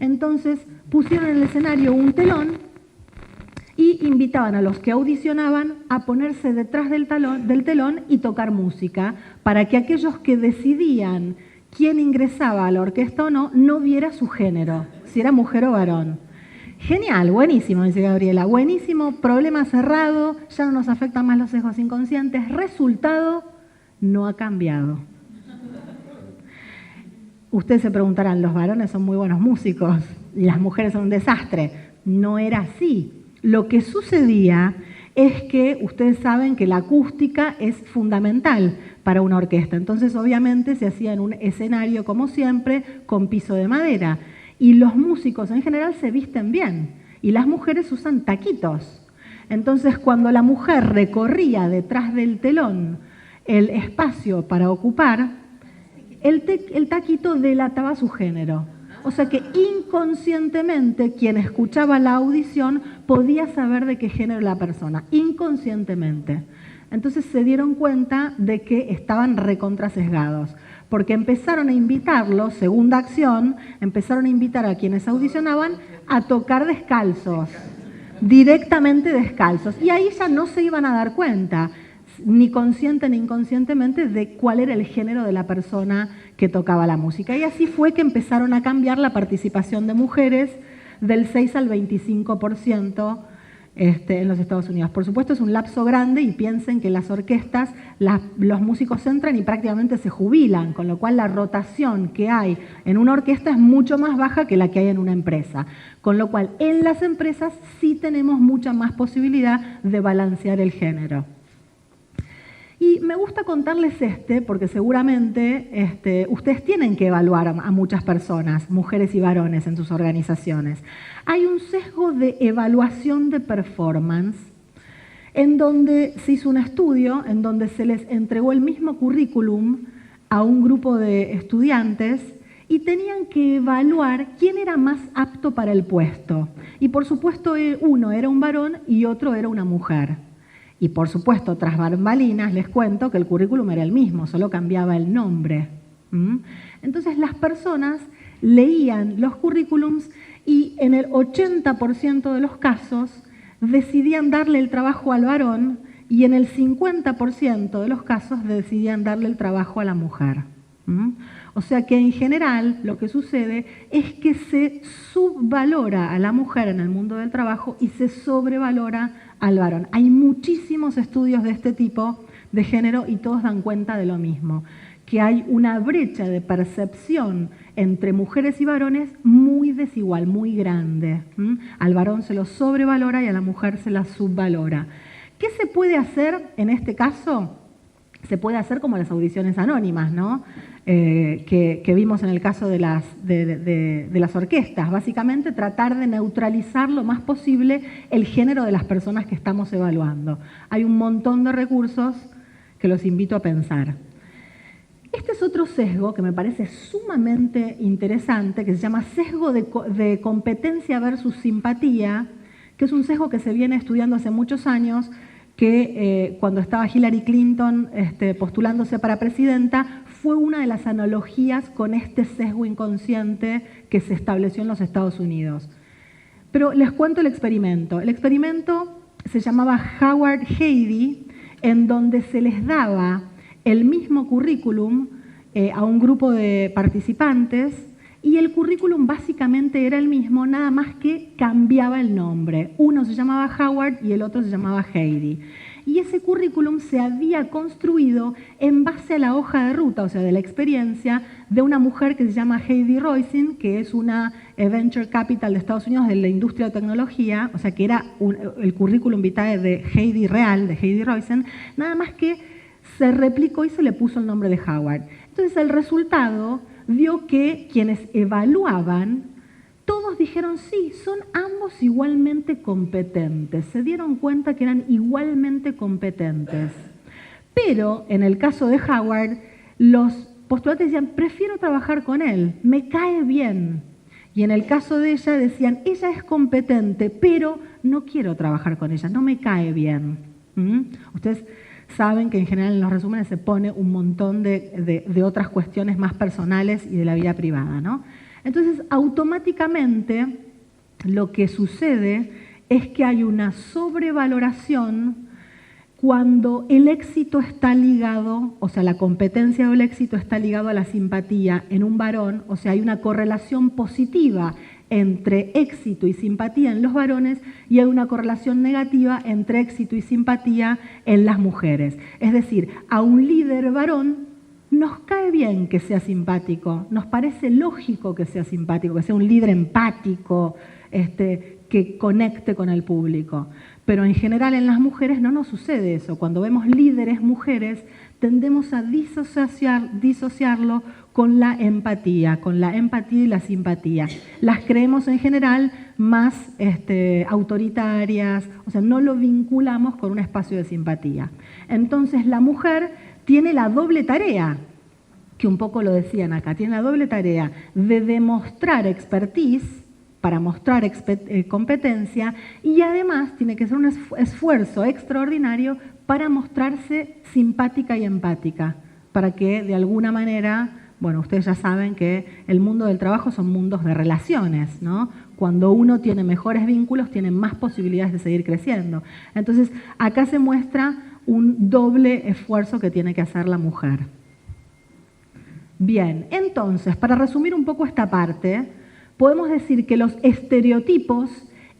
Entonces pusieron en el escenario un telón y invitaban a los que audicionaban a ponerse detrás del telón y tocar música, para que aquellos que decidían quién ingresaba a la orquesta o no, no viera su género, si era mujer o varón. Genial, buenísimo, dice Gabriela, buenísimo, problema cerrado, ya no nos afectan más los sesgos inconscientes, resultado, no ha cambiado. Ustedes se preguntarán, los varones son muy buenos músicos y las mujeres son un desastre. No era así. Lo que sucedía es que ustedes saben que la acústica es fundamental para una orquesta. Entonces, obviamente, se hacía en un escenario, como siempre, con piso de madera. Y los músicos en general se visten bien. Y las mujeres usan taquitos. Entonces, cuando la mujer recorría detrás del telón el espacio para ocupar, el taquito delataba su género. O sea que inconscientemente quien escuchaba la audición podía saber de qué género era la persona, inconscientemente. Entonces se dieron cuenta de que estaban recontrasesgados, porque empezaron a invitarlos, segunda acción, empezaron a invitar a quienes audicionaban a tocar descalzos, directamente descalzos. Y ahí ya no se iban a dar cuenta, ni consciente ni inconscientemente, de cuál era el género de la persona que tocaba la música. Y así fue que empezaron a cambiar la participación de mujeres del 6 al 25% en los Estados Unidos. Por supuesto es un lapso grande y piensen que las orquestas, los músicos entran y prácticamente se jubilan, con lo cual la rotación que hay en una orquesta es mucho más baja que la que hay en una empresa. Con lo cual en las empresas sí tenemos mucha más posibilidad de balancear el género. Y me gusta contarles porque seguramente ustedes tienen que evaluar a muchas personas, mujeres y varones, en sus organizaciones. Hay un sesgo de evaluación de performance, en donde se hizo un estudio, en donde se les entregó el mismo currículum a un grupo de estudiantes y tenían que evaluar quién era más apto para el puesto. Y por supuesto uno era un varón y otro era una mujer. Y por supuesto, tras bambalinas, les cuento que el currículum era el mismo, solo cambiaba el nombre. Entonces las personas leían los currículums y en el 80% de los casos decidían darle el trabajo al varón y en el 50% de los casos decidían darle el trabajo a la mujer. O sea que en general lo que sucede es que se subvalora a la mujer en el mundo del trabajo y se sobrevalora al varón. Hay muchísimos estudios de este tipo de género y todos dan cuenta de lo mismo, que hay una brecha de percepción entre mujeres y varones muy desigual, muy grande. Al varón se lo sobrevalora y a la mujer se la subvalora. ¿Qué se puede hacer en este caso? Se puede hacer como las audiciones anónimas, ¿no? Que vimos en el caso de las orquestas. Básicamente tratar de neutralizar lo más posible el género de las personas que estamos evaluando. Hay un montón de recursos que los invito a pensar. Este es otro sesgo que me parece sumamente interesante, que se llama sesgo de competencia versus simpatía, que es un sesgo que se viene estudiando hace muchos años, que cuando estaba Hillary Clinton postulándose para presidenta, fue una de las analogías con este sesgo inconsciente que se estableció en los Estados Unidos. Pero les cuento el experimento. El experimento se llamaba Howard-Heidy, en donde se les daba el mismo currículum a un grupo de participantes y el currículum básicamente era el mismo, nada más que cambiaba el nombre. Uno se llamaba Howard y el otro se llamaba Heidy. Y ese currículum se había construido en base a la hoja de ruta, o sea, de la experiencia de una mujer que se llama Heidi Roizen, que es una venture capital de Estados Unidos de la industria de tecnología, o sea, que era el currículum vitae de Heidi real, de Heidi Roizen, nada más que se replicó y se le puso el nombre de Howard. Entonces, el resultado vio que quienes evaluaban, todos dijeron sí, son ambos igualmente competentes. Se dieron cuenta que eran igualmente competentes. Pero en el caso de Howard, los postulantes decían, prefiero trabajar con él, me cae bien. Y en el caso de ella decían, ella es competente, pero no quiero trabajar con ella, no me cae bien. Ustedes saben que en general en los resúmenes se pone un montón de otras cuestiones más personales y de la vida privada, ¿no? Entonces, automáticamente, lo que sucede es que hay una sobrevaloración cuando el éxito está ligado, o sea, la competencia o el éxito está ligado a la simpatía en un varón, o sea, hay una correlación positiva entre éxito y simpatía en los varones y hay una correlación negativa entre éxito y simpatía en las mujeres. Es decir, a un líder varón nos cae bien que sea simpático, nos parece lógico que sea simpático, que sea un líder empático, que conecte con el público. Pero en general en las mujeres no nos sucede eso. Cuando vemos líderes mujeres, tendemos a disociarlo con la empatía y la simpatía. Las creemos en general más autoritarias, o sea, no lo vinculamos con un espacio de simpatía. Entonces la mujer tiene la doble tarea, que un poco lo decían acá, tiene la doble tarea de demostrar expertise para mostrar competencia y además tiene que ser un esfuerzo extraordinario para mostrarse simpática y empática, para que de alguna manera, bueno, ustedes ya saben que el mundo del trabajo son mundos de relaciones, ¿no? Cuando uno tiene mejores vínculos, tiene más posibilidades de seguir creciendo. Entonces, acá se muestra un doble esfuerzo que tiene que hacer la mujer. Bien, entonces, para resumir un poco esta parte, podemos decir que los estereotipos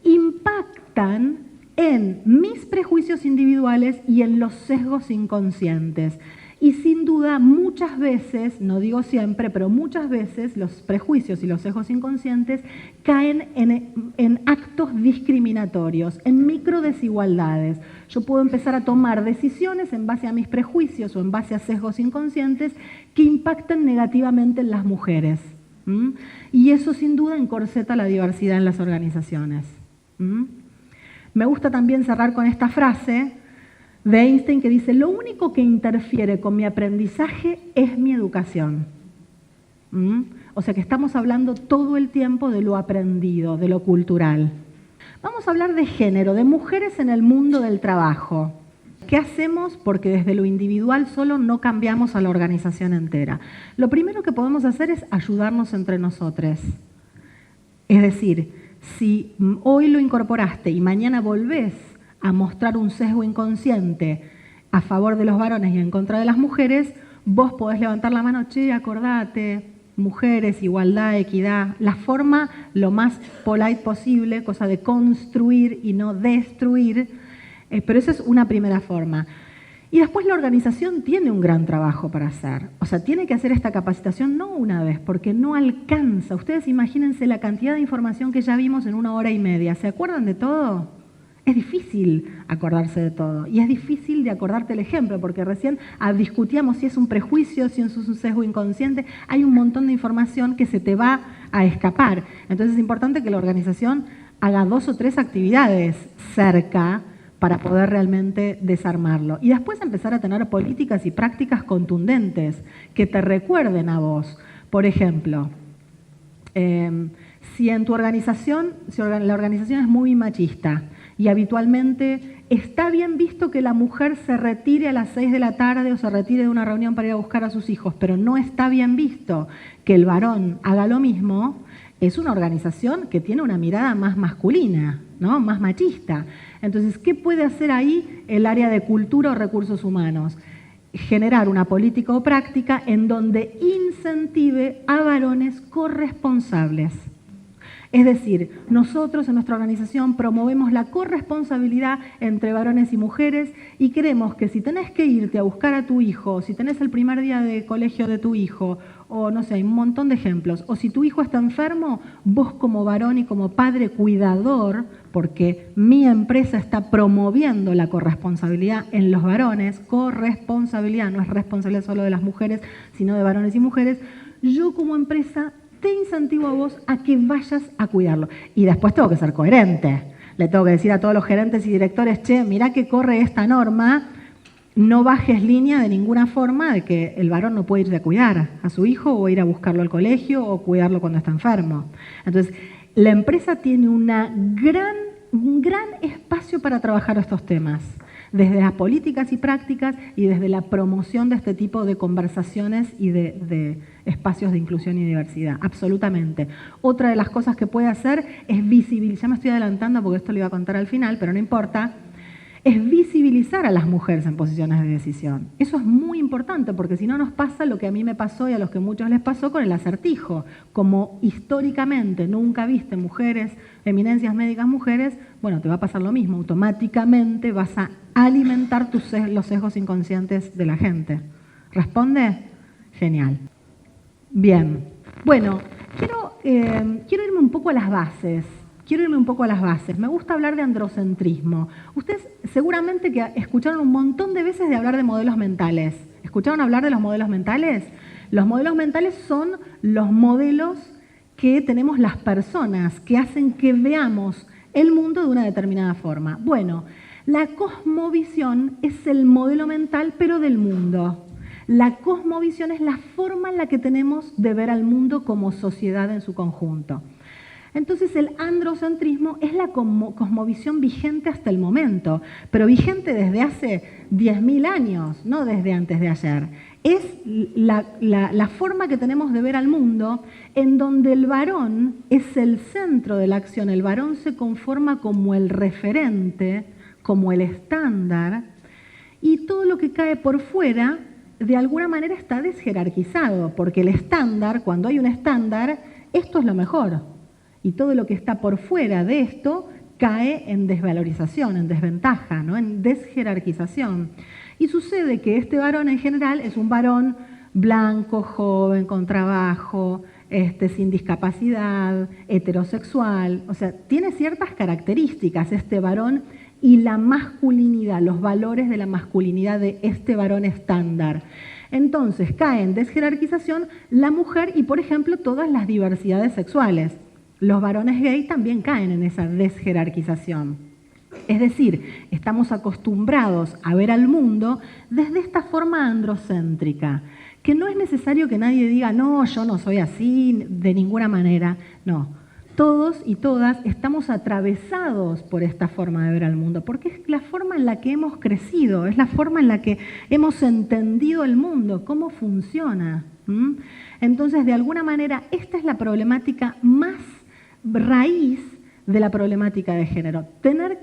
impactan en mis prejuicios individuales y en los sesgos inconscientes. Y sin duda, muchas veces, no digo siempre, pero muchas veces los prejuicios y los sesgos inconscientes caen en actos discriminatorios, en microdesigualdades. Yo puedo empezar a tomar decisiones en base a mis prejuicios o en base a sesgos inconscientes que impactan negativamente en las mujeres. Y eso sin duda encorseta la diversidad en las organizaciones. Me gusta también cerrar con esta frase de Einstein que dice: lo único que interfiere con mi aprendizaje es mi educación. O sea que estamos hablando todo el tiempo de lo aprendido, de lo cultural. Vamos a hablar de género, de mujeres en el mundo del trabajo. ¿Qué hacemos? Porque desde lo individual solo no cambiamos a la organización entera. Lo primero que podemos hacer es ayudarnos entre nosotros. Es decir, si hoy lo incorporaste y mañana volvés a mostrar un sesgo inconsciente a favor de los varones y en contra de las mujeres, vos podés levantar la mano: che, acordate, mujeres, igualdad, equidad, la forma lo más polite posible, cosa de construir y no destruir. Pero esa es una primera forma. Y después la organización tiene un gran trabajo para hacer. O sea, tiene que hacer esta capacitación no una vez, porque no alcanza. Ustedes imagínense la cantidad de información que ya vimos en 1 hora y media. ¿Se acuerdan de todo? Es difícil acordarse de todo. Y es difícil de acordarte el ejemplo, porque recién discutíamos si es un prejuicio, si es un sesgo inconsciente. Hay un montón de información que se te va a escapar. Entonces es importante que la organización haga 2 o 3 actividades cerca para poder realmente desarmarlo. Y después empezar a tener políticas y prácticas contundentes que te recuerden a vos. Por ejemplo, si en tu organización, la organización es muy machista y habitualmente está bien visto que la mujer se retire a las 6 de la tarde o se retire de una reunión para ir a buscar a sus hijos, pero no está bien visto que el varón haga lo mismo, es una organización que tiene una mirada más masculina, ¿no? Más machista. Entonces, ¿qué puede hacer ahí el área de cultura o recursos humanos? Generar una política o práctica en donde incentive a varones corresponsables. Es decir, nosotros en nuestra organización promovemos la corresponsabilidad entre varones y mujeres y queremos que si tenés que irte a buscar a tu hijo, si tenés el primer día de colegio de tu hijo, o no sé, hay un montón de ejemplos, o si tu hijo está enfermo, vos como varón y como padre cuidador, porque mi empresa está promoviendo la corresponsabilidad en los varones, corresponsabilidad, no es responsabilidad solo de las mujeres, sino de varones y mujeres, yo como empresa te incentivo a vos a que vayas a cuidarlo. Y después tengo que ser coherente. Le tengo que decir a todos los gerentes y directores: che, mirá que corre esta norma, no bajes línea de ninguna forma de que el varón no puede irse a cuidar a su hijo o ir a buscarlo al colegio o cuidarlo cuando está enfermo. Entonces, la empresa tiene un gran espacio para trabajar estos temas. desde las políticas y prácticas y desde la promoción de este tipo de conversaciones y de espacios de inclusión y diversidad, absolutamente. Otra de las cosas que puede hacer es visibilizar, ya me estoy adelantando porque esto lo iba a contar al final, pero no importa, es visibilizar a las mujeres en posiciones de decisión. Eso es muy importante porque si no nos pasa lo que a mí me pasó y a los que muchos les pasó con el acertijo. Como históricamente nunca viste mujeres, eminencias médicas mujeres, bueno, te va a pasar lo mismo. Automáticamente vas a alimentar los sesgos inconscientes de la gente. ¿Responde? Genial. Bien. Bueno, quiero irme un poco a las bases. Me gusta hablar de androcentrismo. Ustedes seguramente que escucharon un montón de veces de hablar de modelos mentales. ¿Escucharon hablar de los modelos mentales? Los modelos mentales son los modelos que tenemos las personas, que hacen que veamos el mundo de una determinada forma. Bueno, la cosmovisión es el modelo mental, pero del mundo. La cosmovisión es la forma en la que tenemos de ver al mundo como sociedad en su conjunto. Entonces el androcentrismo es la cosmovisión vigente hasta el momento, pero vigente desde hace 10.000 años, no desde antes de ayer. Es la forma que tenemos de ver al mundo en donde el varón es el centro de la acción, el varón se conforma como el referente, como el estándar, y todo lo que cae por fuera de alguna manera está desjerarquizado, porque el estándar, cuando hay un estándar, esto es lo mejor. Y todo lo que está por fuera de esto cae en desvalorización, en desventaja, ¿no? En desjerarquización. Y sucede que este varón en general es un varón blanco, joven, con trabajo, sin discapacidad, heterosexual. O sea, tiene ciertas características este varón y la masculinidad, los valores de la masculinidad de este varón estándar. Entonces cae en desjerarquización la mujer y, por ejemplo, todas las diversidades sexuales. Los varones gay también caen en esa desjerarquización. Es decir, estamos acostumbrados a ver al mundo desde esta forma androcéntrica, que no es necesario que nadie diga, no, yo no soy así, de ninguna manera. No, todos y todas estamos atravesados por esta forma de ver al mundo, porque es la forma en la que hemos crecido, es la forma en la que hemos entendido el mundo, cómo funciona. Entonces, de alguna manera, esta es la problemática más raíz de la problemática de género.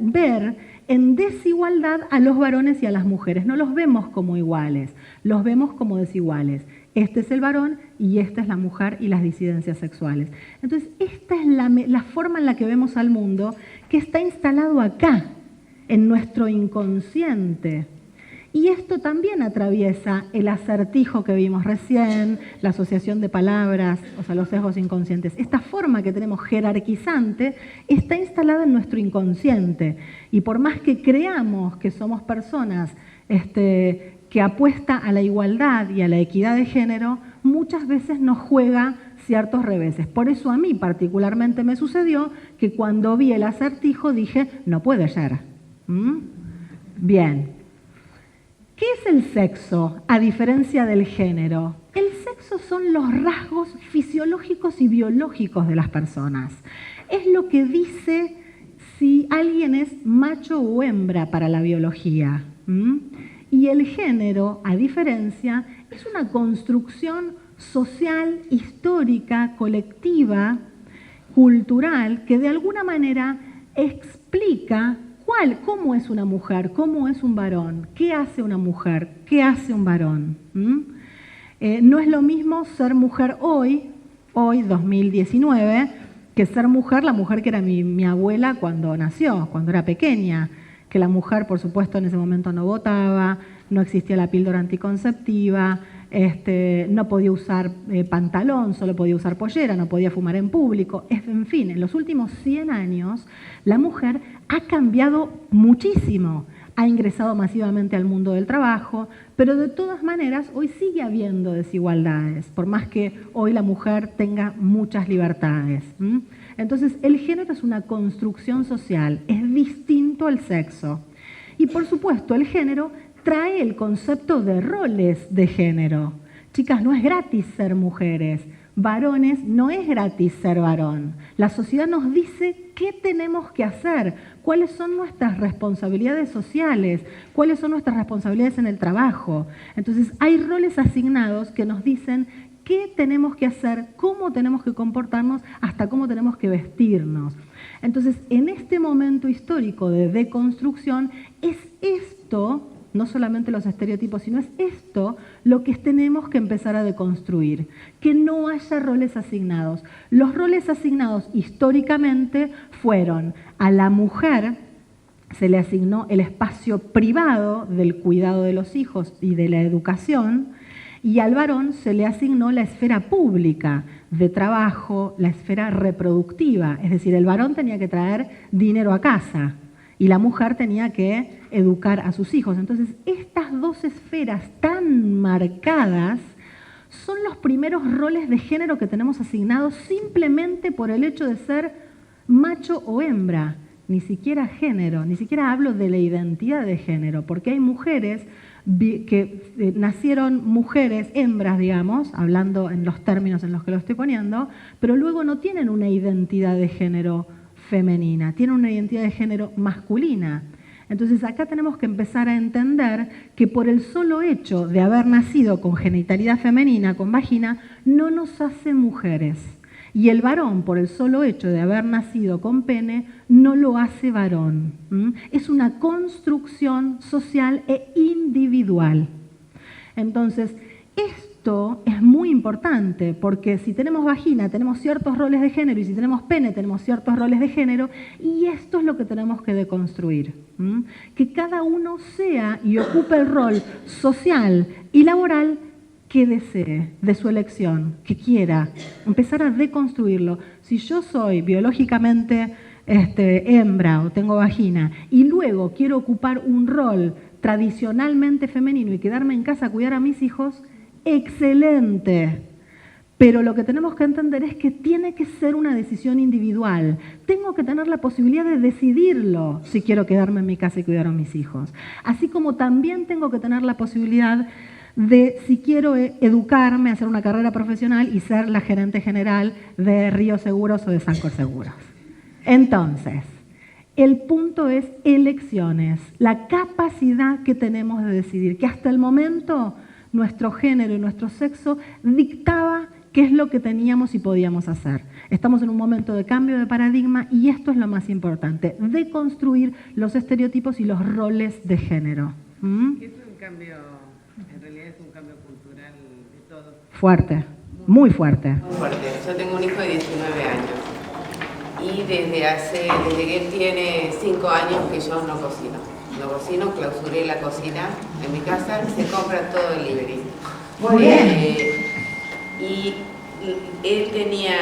Ver en desigualdad a los varones y a las mujeres. No los vemos como iguales, los vemos como desiguales. Este es el varón y esta es la mujer y las disidencias sexuales. Entonces, esta es la forma en la que vemos al mundo que está instalado acá, en nuestro inconsciente. Y esto también atraviesa el acertijo que vimos recién, la asociación de palabras, o sea, los sesgos inconscientes. Esta forma que tenemos jerarquizante está instalada en nuestro inconsciente. Y por más que creamos que somos personas que apuesta a la igualdad y a la equidad de género, muchas veces nos juega ciertos reveses. Por eso a mí particularmente me sucedió que cuando vi el acertijo dije, no puede ser. Bien. ¿Qué es el sexo, a diferencia del género? El sexo son los rasgos fisiológicos y biológicos de las personas. Es lo que dice si alguien es macho o hembra para la biología. Y el género, a diferencia, es una construcción social, histórica, colectiva, cultural, que de alguna manera explica ¿cómo es una mujer? ¿Cómo es un varón? ¿Qué hace una mujer? ¿Qué hace un varón? No es lo mismo ser mujer hoy, 2019, que ser mujer, la mujer que era mi abuela cuando nació, cuando era pequeña, que la mujer, por supuesto, en ese momento no votaba, no existía la píldora anticonceptiva, no podía usar pantalón, solo podía usar pollera, no podía fumar en público. En fin, en los últimos 100 años la mujer ha cambiado muchísimo, ha ingresado masivamente al mundo del trabajo, pero de todas maneras hoy sigue habiendo desigualdades, por más que hoy la mujer tenga muchas libertades. Entonces el género es una construcción social, es distinto al sexo. Y por supuesto el género trae el concepto de roles de género. Chicas, no es gratis ser mujeres. varones, no es gratis ser varón. La sociedad nos dice qué tenemos que hacer, cuáles son nuestras responsabilidades sociales, cuáles son nuestras responsabilidades en el trabajo. Entonces, hay roles asignados que nos dicen qué tenemos que hacer, cómo tenemos que comportarnos, hasta cómo tenemos que vestirnos. Entonces, en este momento histórico de deconstrucción, es esto, no solamente los estereotipos, sino es esto lo que tenemos que empezar a deconstruir, que no haya roles asignados. Los roles asignados históricamente fueron a la mujer, se le asignó el espacio privado del cuidado de los hijos y de la educación, y al varón se le asignó la esfera pública de trabajo, la esfera reproductiva, es decir, el varón tenía que traer dinero a casa y la mujer tenía que educar a sus hijos. Entonces, estas dos esferas tan marcadas son los primeros roles de género que tenemos asignados simplemente por el hecho de ser macho o hembra, ni siquiera género, ni siquiera hablo de la identidad de género, porque hay mujeres que nacieron mujeres, hembras, digamos, hablando en los términos en los que lo estoy poniendo, pero luego no tienen una identidad de género femenina, tienen una identidad de género masculina. Entonces acá tenemos que empezar a entender que por el solo hecho de haber nacido con genitalidad femenina, con vagina, no nos hace mujeres. Y el varón, por el solo hecho de haber nacido con pene, no lo hace varón. Es una construcción social e individual. Entonces, esto es muy importante, porque si tenemos vagina, tenemos ciertos roles de género, y si tenemos pene, tenemos ciertos roles de género, y esto es lo que tenemos que deconstruir. Que cada uno sea y ocupe el rol social y laboral que desee, de su elección, que quiera, empezar a deconstruirlo. Si yo soy biológicamente hembra o tengo vagina y luego quiero ocupar un rol tradicionalmente femenino y quedarme en casa a cuidar a mis hijos, excelente. Pero lo que tenemos que entender es que tiene que ser una decisión individual. Tengo que tener la posibilidad de decidirlo si quiero quedarme en mi casa y cuidar a mis hijos. Así como también tengo que tener la posibilidad de si quiero educarme, hacer una carrera profesional y ser la gerente general de Río Seguros o de Sancor Seguros. Entonces, el punto es elecciones, la capacidad que tenemos de decidir, que hasta el momento nuestro género y nuestro sexo dictaba qué es lo que teníamos y podíamos hacer. Estamos en un momento de cambio de paradigma y esto es lo más importante, deconstruir los estereotipos y los roles de género. Es un cambio, en realidad es un cambio cultural de todo. Fuerte, muy fuerte. Muy fuerte. Yo tengo un hijo de 19 años y desde que él tiene 5 años que yo no cocino. No cocino, clausuré la cocina en mi casa, se compra todo el delivery. Muy bien. Y él tenía,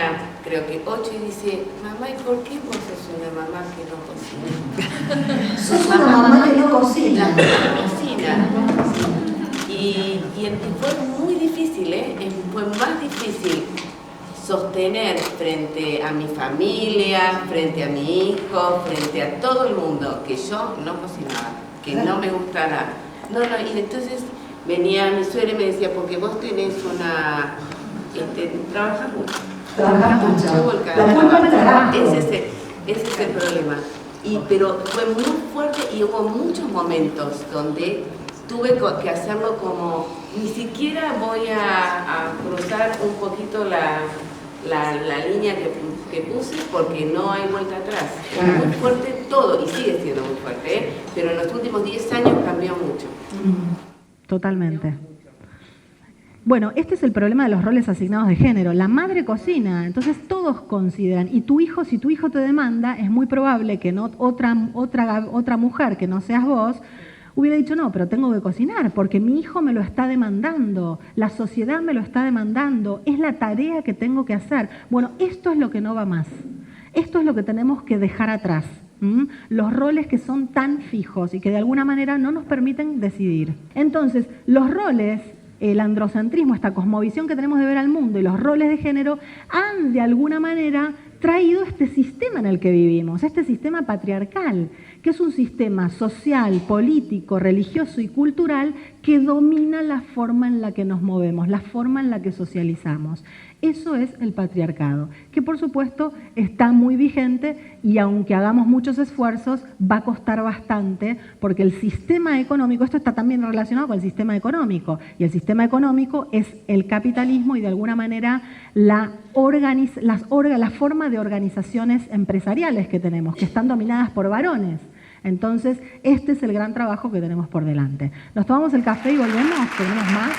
creo que 8 y dice, mamá, ¿y por qué vos sos una mamá que no cocina? Sos una mamá que no cocina. Y fue muy difícil, fue más difícil sostener frente a mi familia, frente a mi hijo, frente a todo el mundo, que yo no cocinaba, que no me gustara. Y entonces venía mi suegra y me decía, porque vos tenés una... trabajas mucho. Trabajas mucho. La culpa del trabajo. Ese es el problema. Pero fue muy fuerte y hubo muchos momentos donde tuve que hacerlo como, ni siquiera voy a cruzar un poquito la línea que puse porque no hay vuelta atrás. Fue muy fuerte todo y sigue siendo muy fuerte, pero en los últimos 10 años cambió mucho. Totalmente. Bueno, este es el problema de los roles asignados de género. La madre cocina, entonces todos consideran, y tu hijo, si tu hijo te demanda, es muy probable que no, otra mujer que no seas vos, hubiera dicho, no, pero tengo que cocinar, porque mi hijo me lo está demandando, la sociedad me lo está demandando, es la tarea que tengo que hacer. Bueno, esto es lo que no va más. Esto es lo que tenemos que dejar atrás. Los roles que son tan fijos y que de alguna manera no nos permiten decidir. Entonces, los roles, el androcentrismo, esta cosmovisión que tenemos de ver al mundo y los roles de género han de alguna manera traído este sistema en el que vivimos, este sistema patriarcal, que es un sistema social, político, religioso y cultural que domina la forma en la que nos movemos, la forma en la que socializamos. Eso es el patriarcado, que por supuesto está muy vigente y aunque hagamos muchos esfuerzos, va a costar bastante porque el sistema económico, esto está también relacionado con el sistema económico, y el sistema económico es el capitalismo y de alguna manera la forma de organizaciones empresariales que tenemos, que están dominadas por varones. Entonces, este es el gran trabajo que tenemos por delante. Nos tomamos el café y volvemos, tenemos más.